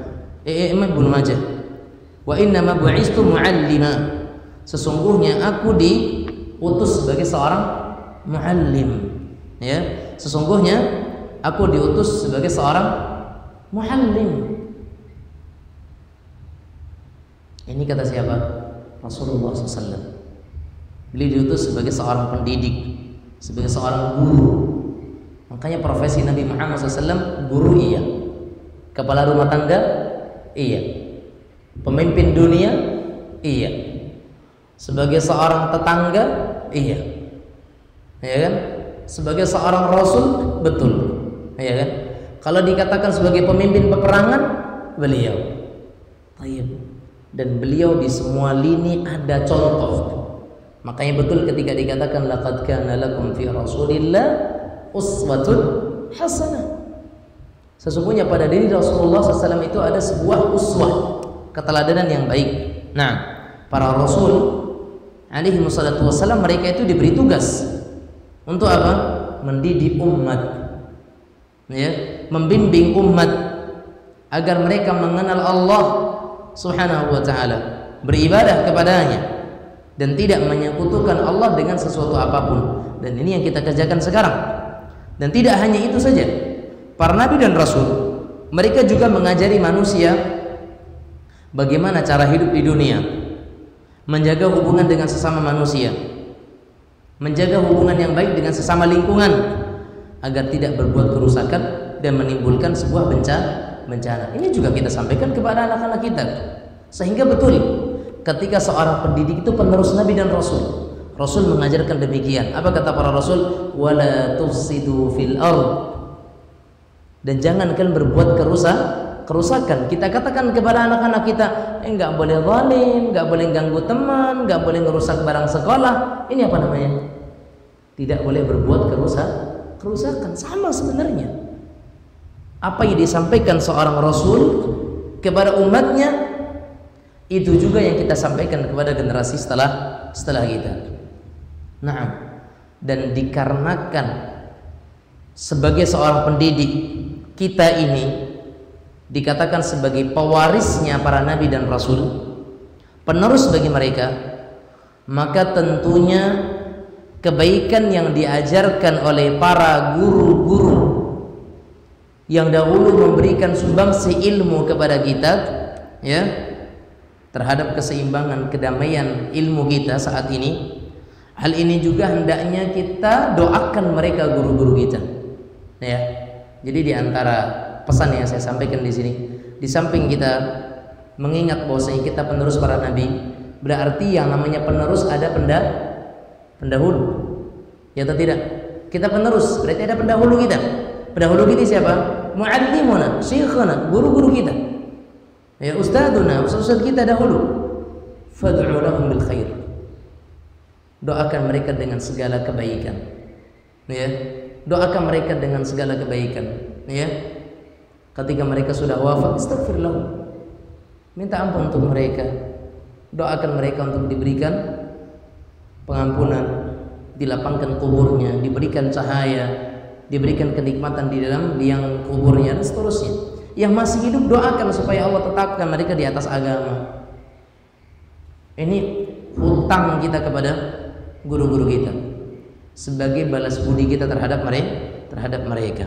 Imam Ibnu Majah. Wa innama bu'istu mu'allima, sesungguhnya aku diutus sebagai seorang muallim, ya, sesungguhnya aku diutus sebagai seorang muallim. Ini kata siapa? Rasulullah SAW. Beliau diutus sebagai seorang pendidik, sebagai seorang guru. Makanya profesi Nabi Muhammad SAW guru, iya, kepala rumah tangga, iya, pemimpin dunia, iya, sebagai seorang tetangga, iya, ya kan, sebagai seorang rasul, betul, ya kan. Kalau dikatakan sebagai pemimpin peperangan, beliau, dan beliau di semua lini ada contoh. Makanya betul ketika dikatakan laqad kana lakum fi Rasulillah uswatun hasanah. Sesungguhnya pada diri Rasulullah SAW itu ada sebuah uswah, keteladanan yang baik. Nah, para rasul alaihi wassalatu wassalam mereka itu diberi tugas untuk apa? Mendidik umat, ya, membimbing umat agar mereka mengenal Allah Subhanahu wa ta'ala, beribadah kepadanya dan tidak menyekutukan Allah dengan sesuatu apapun. Dan ini yang kita kerjakan sekarang. Dan tidak hanya itu saja, para nabi dan rasul mereka juga mengajari manusia bagaimana cara hidup di dunia, menjaga hubungan dengan sesama manusia, menjaga hubungan yang baik dengan sesama lingkungan agar tidak berbuat kerusakan dan menimbulkan sebuah bencana. Ini juga kita sampaikan kepada anak-anak kita, sehingga betul ketika seorang pendidik itu penerus nabi dan rasul, Rasul mengajarkan demikian. Apa kata para rasul? Wala tufsidu fil ard, dan jangan kalian berbuat kerusakan. Kita katakan kepada anak-anak kita, enggak boleh zalim, enggak boleh ganggu teman, enggak boleh merusak barang sekolah. Ini apa namanya? Tidak boleh berbuat kerusakan. Sama sebenarnya. Apa yang disampaikan seorang rasul kepada umatnya, itu juga yang kita sampaikan kepada generasi setelah kita. Nah, dan dikarenakan sebagai seorang pendidik, kita ini dikatakan sebagai pewarisnya para nabi dan rasul, penerus bagi mereka, maka tentunya kebaikan yang diajarkan oleh para guru-guru yang dahulu memberikan sumbangsi ilmu kepada kita, ya, terhadap keseimbangan kedamaian ilmu kita saat ini, hal ini juga hendaknya kita doakan mereka, guru-guru kita, ya. Jadi di antara pesan yang saya sampaikan di sini, di samping kita mengingat bahwasanya kita penerus para nabi, berarti yang namanya penerus ada pendahulu, ya atau tidak? Kita penerus, berarti ada pendahulu kita. Pendahulu kita siapa? Mu'allimuna, syekhuna, guru-guru kita, ya, ustadzuna, ustadz kita dahulu. Fad'u lahum bil khair, doakan mereka dengan segala kebaikan, ya, doakan mereka dengan segala kebaikan, ya. Ketika mereka sudah wafat, istighfir lahum, minta ampun untuk mereka, doakan mereka untuk diberikan pengampunan, dilapangkan kuburnya, diberikan cahaya, diberikan kenikmatan di dalam liang kuburnya, dan seterusnya. Yang masih hidup doakan supaya Allah tetapkan mereka di atas agama. Ini hutang kita kepada guru-guru kita sebagai balas budi kita terhadap mereka.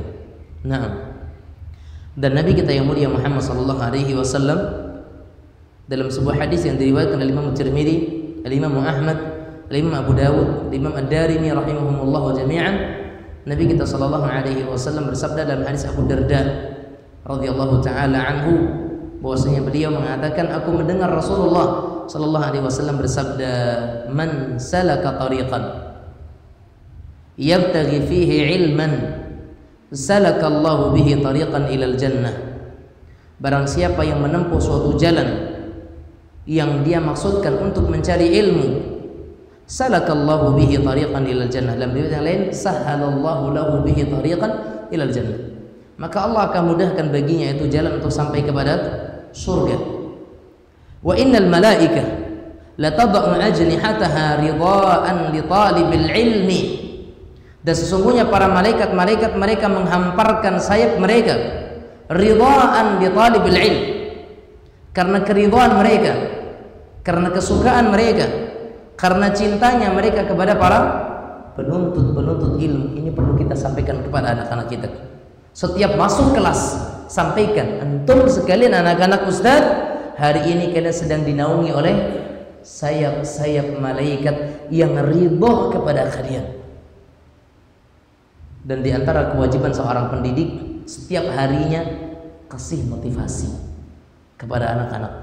Nah, dan Nabi kita yang mulia Muhammad sallallahu alaihi wasallam dalam sebuah hadis yang diriwayatkan oleh Imam Tirmidzi, Imam Ahmad, Imam Abu Dawud, Imam Ad-Darimi rahimahumullah jami'an, Nabi kita sallallahu alaihi wasallam bersabda dalam hadis Abu Darda radhiyallahu taala anhu, bahwasanya beliau mengatakan, aku mendengar Rasulullah sallallahu alaihi wasallam bersabda, man salaka tariqan yabtaghi fihi ilman salakallahu bihi tariqan ilal jannah. Barang siapa yang menempuh suatu jalan yang dia maksudkan untuk mencari ilmu, salakallahu bihi tariqan ilal jannah. Dalam riwayat yang lain, sahalallahu lahu bihi tariqan ilal jannah. Maka Allah akan mudahkan baginya itu jalan untuk sampai kepada surga. Wa innal malaikah la tad'u ajnihataha ridaan li talibil ilmi. Dan sesungguhnya para malaikat mereka menghamparkan sayap mereka ridaan li talibil ilm, karena keridhaan mereka, karena kesukaan mereka, karena cintanya mereka kepada para penuntut ilmu. Ini perlu kita sampaikan kepada anak-anak kita. Setiap masuk kelas, sampaikan, antum sekalian anak-anak ustaz, hari ini kalian sedang dinaungi oleh sayap-sayap malaikat yang ridho kepada kalian. Dan di antara kewajiban seorang pendidik, setiap harinya kasih motivasi kepada anak-anak,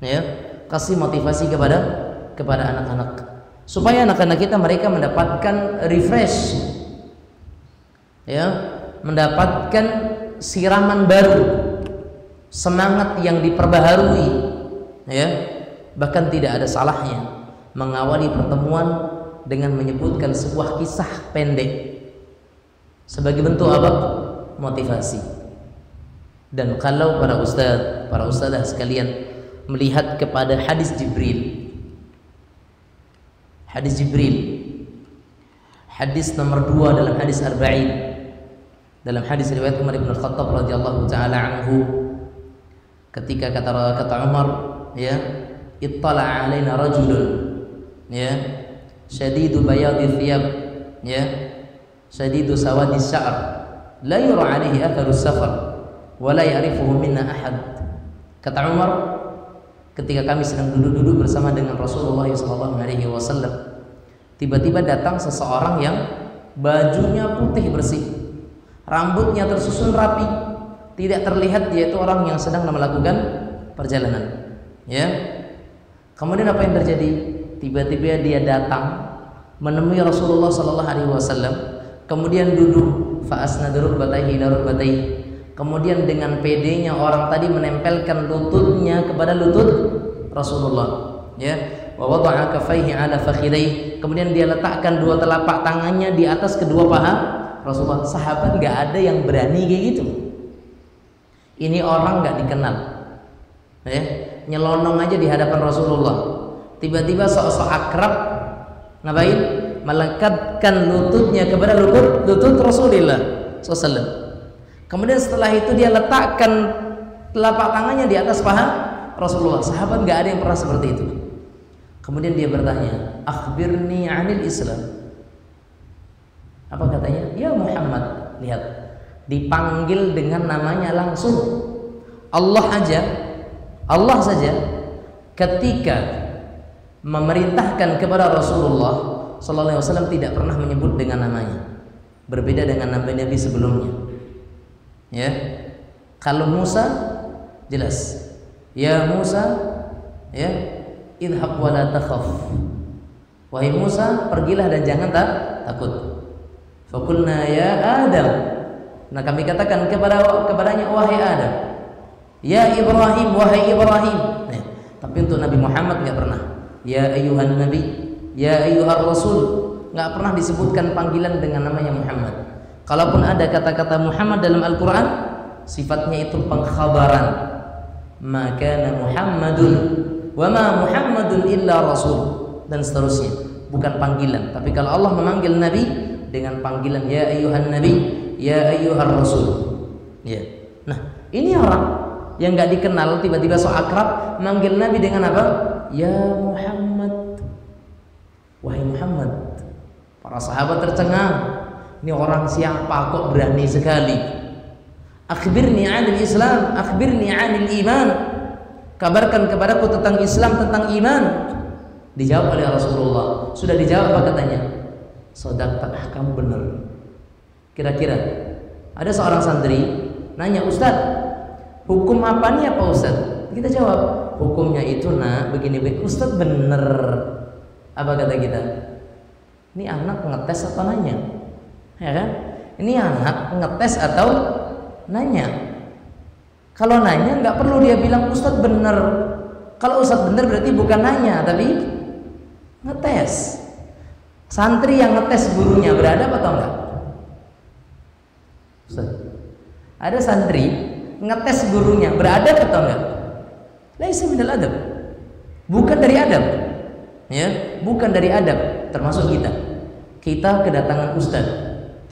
ya, kasih motivasi kepada anak-anak, supaya anak-anak kita mereka mendapatkan refresh, ya, mendapatkan siraman baru, semangat yang diperbaharui, ya. Bahkan tidak ada salahnya mengawali pertemuan dengan menyebutkan sebuah kisah pendek sebagai bentuk apa? Motivasi. Dan kalau para ustadzah sekalian melihat kepada hadis Jibril, hadis nomor 2 dalam hadis Arba'in, dalam hadis riwayat Umar bin Khattab radhiyallahu taala anhu, ketika kata Umar, ya, ittala alaina rajulun, ya, syadidu bayadi thiyab, ya, syadidu sawadi sya'r, la yura alaihi atharus safar wa la ya'rifuhu minna ahad. Kata Umar, ketika kami sedang duduk-duduk bersama dengan Rasulullah sallallahu alaihi wasallam, tiba-tiba datang seseorang yang bajunya putih bersih, rambutnya tersusun rapi, tidak terlihat dia itu orang yang sedang melakukan perjalanan, ya. Kemudian apa yang terjadi? Tiba-tiba dia datang menemui Rasulullah sallallahu alaihi wasallam, kemudian duduk, fa asnada rukbatayhi ila rukbatayhi, kemudian dengan pedenya orang tadi menempelkan lututnya kepada lutut Rasulullah, ya, wa wada'a kaffaihi ala fakhidayhi, kemudian dia letakkan dua telapak tangannya di atas kedua paha Rasulullah. Sahabat nggak ada yang berani kayak gitu. Ini orang nggak dikenal, ya, nyelonong aja di hadapan Rasulullah. Tiba-tiba sok-sok akrab, ngapain? melekatkan lututnya kepada lutut Rasulullah SAW. Kemudian setelah itu dia letakkan telapak tangannya di atas paha Rasulullah. Sahabat nggak ada yang pernah seperti itu. Kemudian dia bertanya, akhbirni 'anil Islam. Apa katanya? Ya Muhammad, lihat, dipanggil dengan namanya langsung. Allah saja ketika memerintahkan kepada Rasulullah sallallahu alaihi wasallam tidak pernah menyebut dengan namanya. Berbeda dengan nabi-nabi sebelumnya. Ya. Kalau Musa jelas. Ya Musa, ya, idhab wa la takhaf. Wahai Musa, pergilah dan jangan takut. Faqulna ya Adam. Nah, kami katakan kepadanya, wahai Adam. Ya Ibrahim, wahai Ibrahim. Nah, tapi untuk Nabi Muhammad enggak pernah. Ya ayyuhan nabi, ya ayyuhar rasul, enggak pernah disebutkan panggilan dengan namanya Muhammad. Kalaupun ada kata-kata Muhammad dalam Al-Qur'an, sifatnya itu pengkhabaran. Maka Muhammadun wa ma Muhammadun illa rasul, dan seterusnya, bukan panggilan. Tapi kalau Allah memanggil Nabi dengan panggilan ya ayyuhan nabi, ya ayyuhar rasul. Ya. Nah, ini orang yang enggak dikenal tiba-tiba so akrab manggil Nabi dengan apa? Ya Muhammad. Wahai Muhammad. Para sahabat tercengang. Ini orang siapa kok berani sekali? Akhbirni 'anil Islam, akhbirni 'anil iman. Kabarkan kepadaku tentang Islam, tentang iman. Dijawab oleh Rasulullah. Sudah dijawab apa katanya? Shadaqta, kamu benar. Kira-kira ada seorang santri nanya, Ustaz, hukum apa nih apa Ustaz? Kita jawab, hukumnya itu begini-begini. Ustaz benar. Apa kata kita? Ini anak ngetes atau nanya? Ya kan? Ini anak ngetes atau nanya? Kalau nanya nggak perlu dia bilang Ustaz benar. Kalau Ustaz benar berarti bukan nanya tapi ngetes. Santri yang ngetes gurunya beradab atau enggak? Ustaz, ada santri ngetes gurunya beradab atau enggak? Laisa minal adab. Bukan dari adab. Ya, bukan dari adab, termasuk kita. Kita kedatangan ustaz.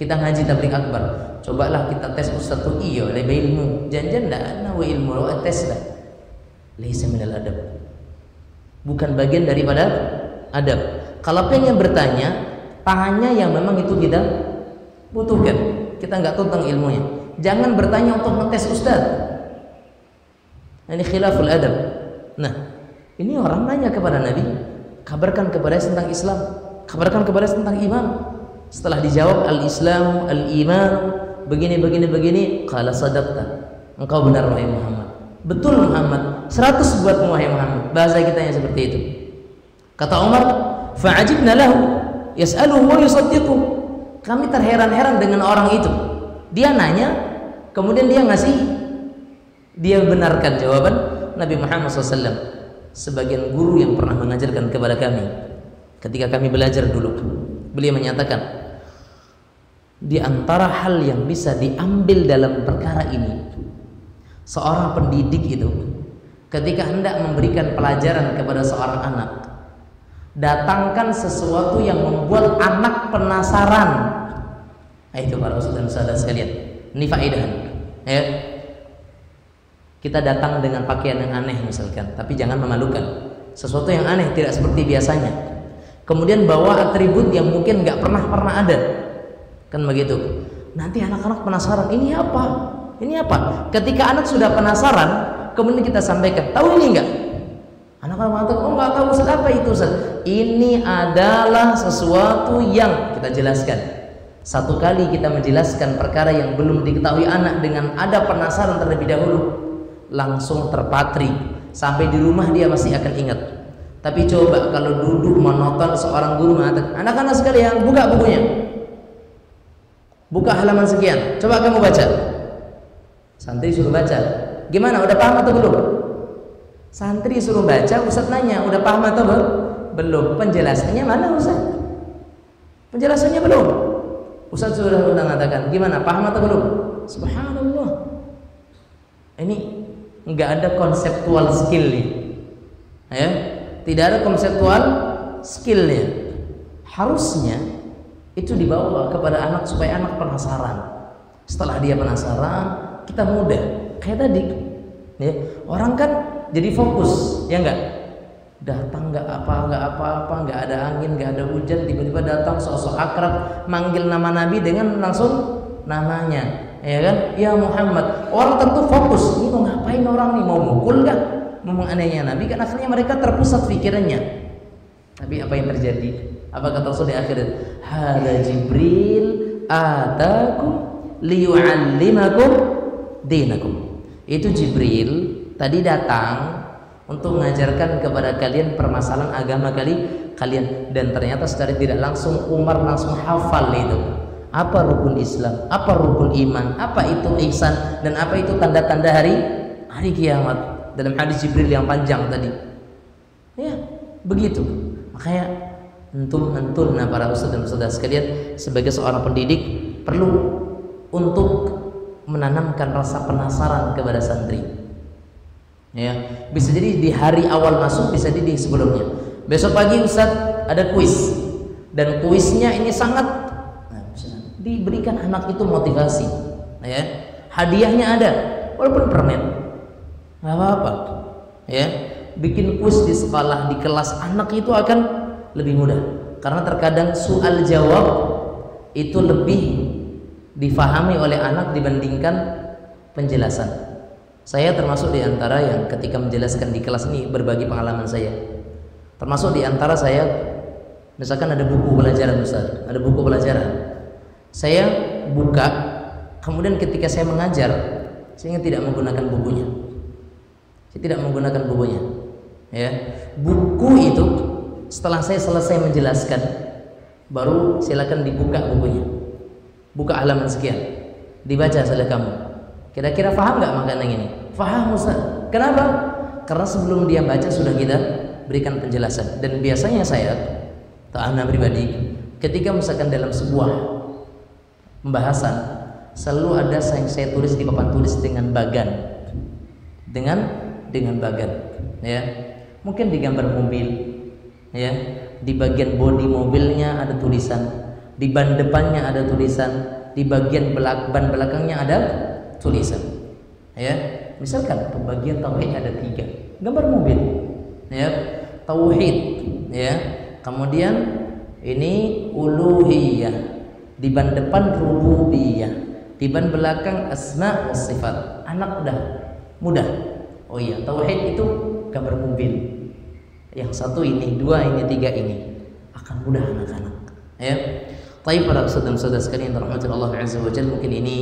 Kita ngaji tabligh akbar. Cobalah kita tes ustaz tuh iya lebih ilmu. Jangan enggak ana wa ilmu lo tes lah. Laisa minal adab. Bukan bagian daripada adab. Kalau pengen bertanya, tanya yang memang itu kita butuhkan. Kita nggak tuntang ilmunya. Jangan bertanya untuk ngetes ustaz. Ini khilaful adab. Nah, ini orang nanya kepada Nabi, kabarkan kepada saya tentang Islam, kabarkan kepada saya tentang iman. Setelah dijawab al-Islam, al-iman, begini, qala sadaqta. Engkau benar wahai Muhammad. Betul Muhammad. 100 buatmu wahai Muhammad. Bahasa kita yang seperti itu. Kata Umar, fa'ajibna lahu yas'aluhu wa yusaddiqu. Kami terheran-heran dengan orang itu. Dia nanya, kemudian dia benarkan jawaban Nabi Muhammad SAW. Sebagian guru yang pernah mengajarkan kepada kami ketika kami belajar dulu, beliau menyatakan, di antara hal yang bisa diambil dalam perkara ini, seorang pendidik itu ketika hendak memberikan pelajaran kepada seorang anak, datangkan sesuatu yang membuat anak penasaran. Nah, itu para ustaz dan saudara sekalian, ini faedah ya. Kita datang dengan pakaian yang aneh misalkan, tapi jangan memalukan. Sesuatu yang aneh, tidak seperti biasanya. Kemudian bawa atribut yang mungkin nggak pernah ada, kan begitu. Nanti anak-anak penasaran, ini apa? Ini apa? Ketika anak sudah penasaran, kemudian kita sampaikan, tahu ini nggak? Anak-anak mengatakan, oh nggak tahu Ustaz, apa itu Ustaz? Ini adalah sesuatu yang kita jelaskan. Satu kali kita menjelaskan perkara yang belum diketahui anak dengan ada penasaran terlebih dahulu, langsung terpatri sampai di rumah dia masih akan ingat. Tapi coba kalau duduk monoton seorang guru mengatakan, anak-anak sekalian buka bukunya, buka halaman sekian, coba kamu baca. Santri suruh baca, gimana, udah paham atau belum? Santri suruh baca, ustaz nanya, udah paham atau belum? Penjelasannya mana ustaz? Penjelasannya belum. Ustaz sudah mengatakan, gimana, paham atau belum? Subhanallah. Ini nggak ada konseptual skill nih, ya, tidak ada konseptual skillnya. harusnya itu dibawa kepada anak supaya anak penasaran. Setelah dia penasaran, kita mudah. Kayak tadi, ya, orang kan jadi fokus, ya enggak? Datang nggak apa-apa, nggak ada angin, nggak ada hujan, tiba-tiba datang sosok akrab, manggil nama Nabi dengan langsung namanya, ya kan? Ya Muhammad. Orang tentu fokus, ini mau ngapain orang nih, mau mukul nggak, mau menganiaya Nabi? Kan akhirnya mereka terpusat pikirannya. Tapi apa yang terjadi? Apa kata Rasul di akhirat? Hada Jibril atakum liyu'allimakum dinakum. Itu Jibril tadi datang untuk mengajarkan kepada kalian permasalahan agama kalian. Dan ternyata secara tidak langsung Umar langsung hafal itu. Apa rukun Islam, apa rukun iman, apa itu ihsan, dan apa itu tanda-tanda hari kiamat dalam hadis Jibril yang panjang tadi. Ya, begitu. Makanya antum para ustaz dan ustazah sekalian, sebagai seorang pendidik perlu untuk menanamkan rasa penasaran kepada santri. Ya, bisa jadi di hari awal masuk, bisa jadi di sebelumnya. Besok pagi ustaz ada kuis, dan kuisnya ini sangat diberikan anak itu motivasi, ya. Hadiahnya ada, walaupun permen, nggak apa-apa, ya. Bikin kuis di sekolah, di kelas, anak itu akan lebih mudah, karena terkadang soal jawab itu lebih difahami oleh anak dibandingkan penjelasan. Saya termasuk di antara yang ketika menjelaskan di kelas ini berbagi pengalaman saya. Termasuk di antara saya, misalkan ada buku pelajaran Ustaz, ada buku pelajaran, saya buka, kemudian ketika saya mengajar, saya tidak menggunakan bukunya. Saya tidak menggunakan bukunya, ya. Buku itu setelah saya selesai menjelaskan, baru silakan dibuka bukunya. Buka halaman sekian, dibaca oleh kamu. Kira-kira paham nggak makna ini? Paham Ustaz. Kenapa? Karena sebelum dia baca sudah kita berikan penjelasan. Dan biasanya saya, ta'ana pribadi, ketika misalkan dalam sebuah pembahasan, selalu ada yang saya tulis di papan tulis dengan bagan, dengan bagan, ya. Mungkin di gambar mobil, ya, di bagian bodi mobilnya ada tulisan, di ban depannya ada tulisan, di bagian ban belakangnya ada tulisan, ya. Misalkan pembagian tauhid ada 3, gambar mobil, ya, tauhid, ya. Kemudian ini uluhiyah, di ban depan rububiyah, di ban belakang asma wa sifat. Anak udah mudah. Oh iya, tauhid itu gambar mobil. Yang satu ini, 2 ini, 3 ini, akan mudah anak-anak, ya. Baik para ustaz dan ustazah sekalian rahmati Allah azza wa jalla, mungkin ini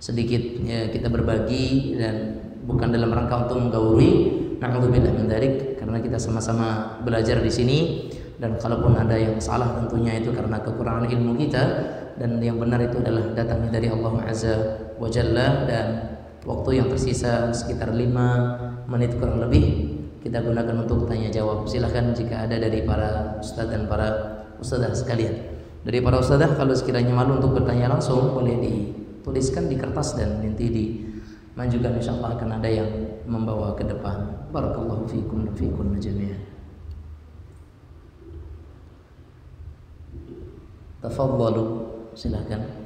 sedikit, ya, kita berbagi dan bukan dalam rangka untuk menggauli, na'udzubillah min dzalik, karena kita sama-sama belajar di sini. Dan kalaupun ada yang salah tentunya itu karena kekurangan ilmu kita, dan yang benar itu adalah datangnya dari Allah azza wa jalla. Dan waktu yang tersisa sekitar 5 menit kurang lebih kita gunakan untuk tanya jawab. Silahkan jika ada dari para ustaz dan para ustazah sekalian. Dari para ustazah, kalau sekiranya malu untuk bertanya langsung, boleh dituliskan di kertas dan nanti dimajukan, insyaallah akan ada yang membawa ke depan. Barakallahu fikum wa fikum jami'an. Tafadhalu, silahkan.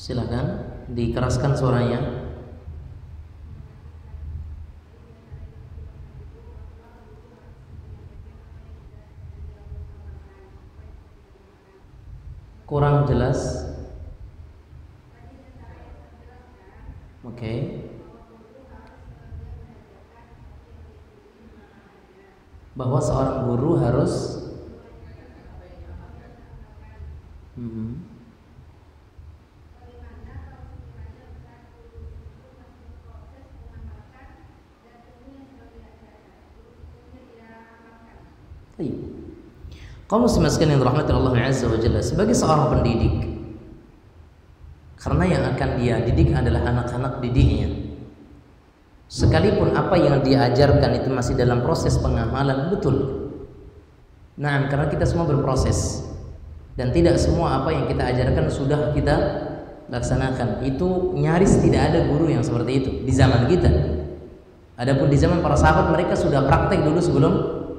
Silakan dikeraskan suaranya. Kurang jelas. Oke. Bahwa seorang guru harus kaum muslimin sekalian rahmati Allah azza wa jalla, sebagai seorang pendidik, Karena yang akan dia didik adalah anak-anak didiknya. Sekalipun apa yang dia ajarkan itu masih dalam proses pengamalan, betul. Nah, karena kita semua berproses dan tidak semua apa yang kita ajarkan sudah kita laksanakan. Itu nyaris tidak ada guru yang seperti itu di zaman kita. Adapun di zaman para sahabat, mereka sudah praktek dulu sebelum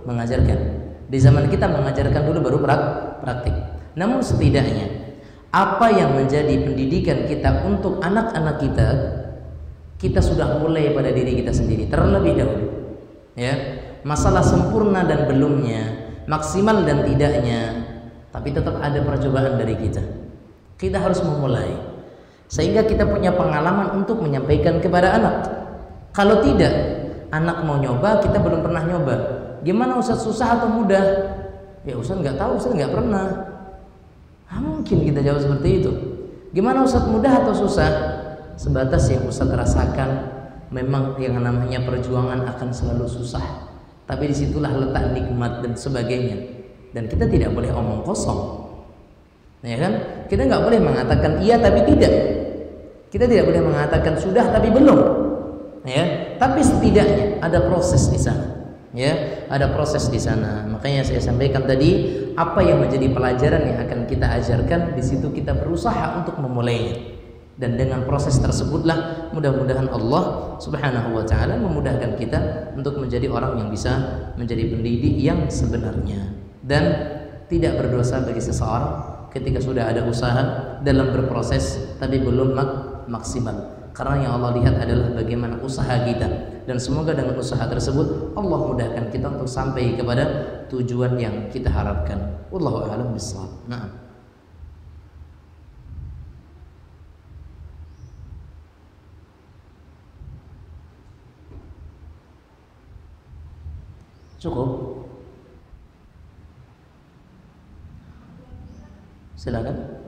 mengajarkan. Di zaman kita mengajarkan dulu baru praktek. Namun setidaknya apa yang menjadi pendidikan kita untuk anak-anak kita, kita sudah mulai pada diri kita sendiri terlebih dahulu. Ya, masalah sempurna dan belumnya, maksimal dan tidaknya, tapi tetap ada percobaan dari kita. Kita harus memulai, sehingga kita punya pengalaman untuk menyampaikan kepada anak. Kalau tidak, anak mau nyoba, kita belum pernah nyoba. Gimana Ustaz, susah atau mudah? Ya Ustaz nggak tahu, Ustaz nggak pernah. Mungkin kita jawab seperti itu. Gimana Ustaz, mudah atau susah? Sebatas yang Ustaz rasakan, memang yang namanya perjuangan akan selalu susah. Tapi disitulah letak nikmat dan sebagainya. Dan kita tidak boleh omong kosong, ya kan? Kita nggak boleh mengatakan iya tapi tidak. Kita tidak boleh mengatakan sudah tapi belum, ya. Tapi setidaknya ada proses di sana, ya. Ada proses di sana. Makanya saya sampaikan tadi, apa yang menjadi pelajaran yang akan kita ajarkan, di situ kita berusaha untuk memulainya. Dan dengan proses tersebutlah mudah-mudahan Allah Subhanahu wa taala memudahkan kita untuk menjadi orang yang bisa menjadi pendidik yang sebenarnya. Dan tidak berdosa bagi seseorang ketika sudah ada usaha dalam berproses tapi belum maksimal. Karena yang Allah lihat adalah bagaimana usaha kita, dan semoga dengan usaha tersebut Allah mudahkan kita untuk sampai kepada tujuan yang kita harapkan. Wallahu a'lam bishawab. Nah, cukup. Silakan.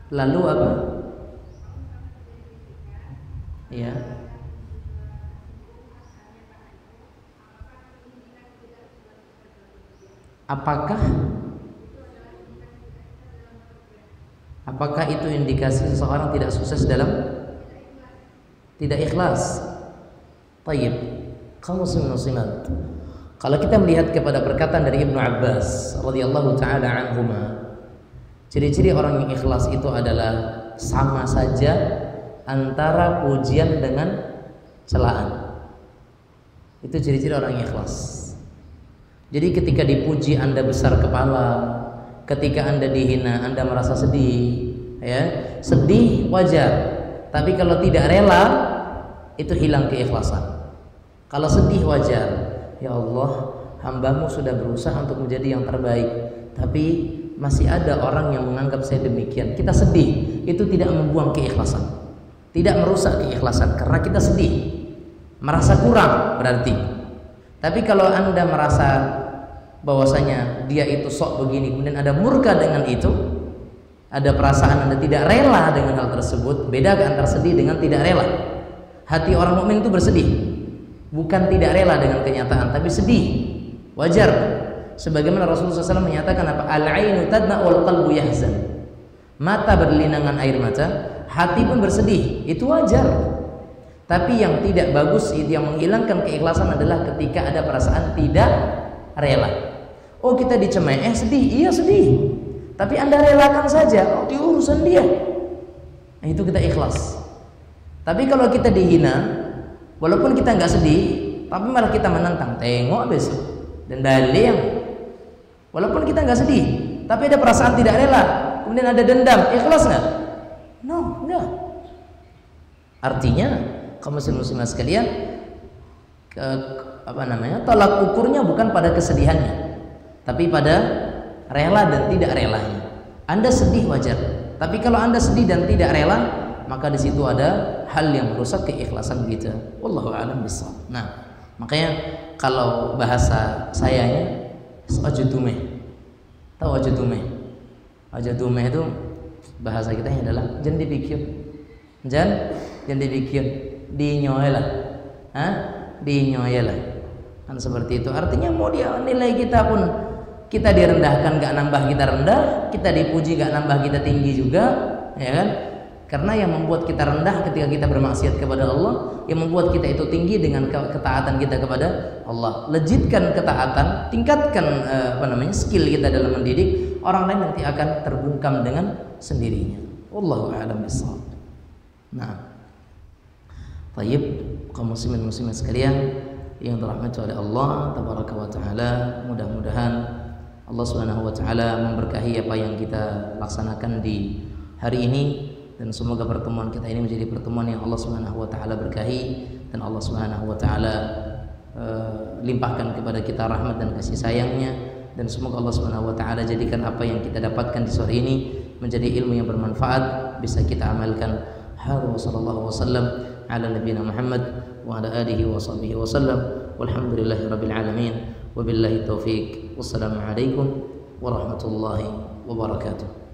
Lalu apa? Ya. Apakah itu indikasi seseorang tidak sukses dalam tidak ikhlas? Tayyib. Kaum muslimin, kalau kita melihat kepada perkataan dari Ibnu Abbas radhiyallahu taala anhuma, ciri-ciri orang yang ikhlas itu adalah sama saja antara pujian dengan celaan. Itu ciri-ciri orang yang ikhlas. Jadi ketika dipuji Anda besar kepala, ketika Anda dihina Anda merasa sedih, ya. Sedih wajar. Tapi kalau tidak rela, itu hilang keikhlasan. Kalau sedih wajar. Ya Allah, hamba-Mu sudah berusaha untuk menjadi yang terbaik, tapi masih ada orang yang menganggap saya demikian. Kita sedih, itu tidak membuang keikhlasan, tidak merusak keikhlasan, karena kita sedih, merasa kurang berarti. Tapi kalau Anda merasa bahwasanya dia itu sok begini, kemudian Anda murka dengan itu, ada perasaan Anda tidak rela dengan hal tersebut, beda antara sedih dengan tidak rela. Hati orang mukmin itu bersedih, bukan tidak rela dengan kenyataan, tapi sedih, wajar. Sebagaimana Rasulullah SAW menyatakan apa? Al-ainu tadma wal qalbu yahzan. Mata berlinangan air mata, hati pun bersedih, itu wajar. Tapi yang tidak bagus, yang menghilangkan keikhlasan adalah ketika ada perasaan tidak rela. Oh, kita dicemooh, sedih, iya sedih. Tapi Anda relakan saja, oh, di urusan dia. Nah, itu kita ikhlas. Tapi kalau kita dihina, walaupun kita nggak sedih, tapi malah kita menentang, tengok besok dan dalil, walaupun kita nggak sedih, tapi ada perasaan tidak rela, kemudian ada dendam, ikhlas nggak? No, enggak. Artinya, kaum muslimat sekalian, tolak ukurnya bukan pada kesedihannya, tapi pada rela dan tidak relanya. Anda sedih wajar, tapi kalau Anda sedih dan tidak rela, maka di situ ada hal yang merusak keikhlasan kita. Wallahu a'lam bishawab. Nah, makanya kalau bahasa sayanya ajutumeh. Tahu ajutumeh? Ajutumeh itu bahasa kita adalah jangan dipikir. Jangan dipikir. dinyoela. Dinyoela. Kan seperti itu. Artinya mau dia nilai kita pun kita direndahkan gak nambah kita rendah, kita dipuji gak nambah kita tinggi juga, ya kan? Karena yang membuat kita rendah ketika kita bermaksiat kepada Allah, yang membuat kita itu tinggi dengan ketaatan kita kepada Allah. Lejitkan ketaatan, tingkatkan skill kita dalam mendidik, orang lain nanti akan terbungkam dengan sendirinya. Wallahu a'lam bishawab. Nah, tayyib, kaum muslimin muslimat sekalian yang dirahmati oleh Allah tabaraka wa taala, mudah-mudahan Allah Subhanahu wa taala memberkahi apa yang kita laksanakan di hari ini, dan semoga pertemuan kita ini menjadi pertemuan yang Allah Subhanahu wa taala berkahi, dan Allah Subhanahu wa taala limpahkan kepada kita rahmat dan kasih sayangnya, dan semoga Allah Subhanahu wa taala jadikan apa yang kita dapatkan di sore ini menjadi ilmu yang bermanfaat, bisa kita amalkan. Hadza wa sallallahu wasallam ala nabiyyina Muhammad wa ala alihi wa sahbihi wasallam, walhamdulillahi rabbil alamin, wabillahi taufiq, wassalamu alaikum warahmatullahi wabarakatuh.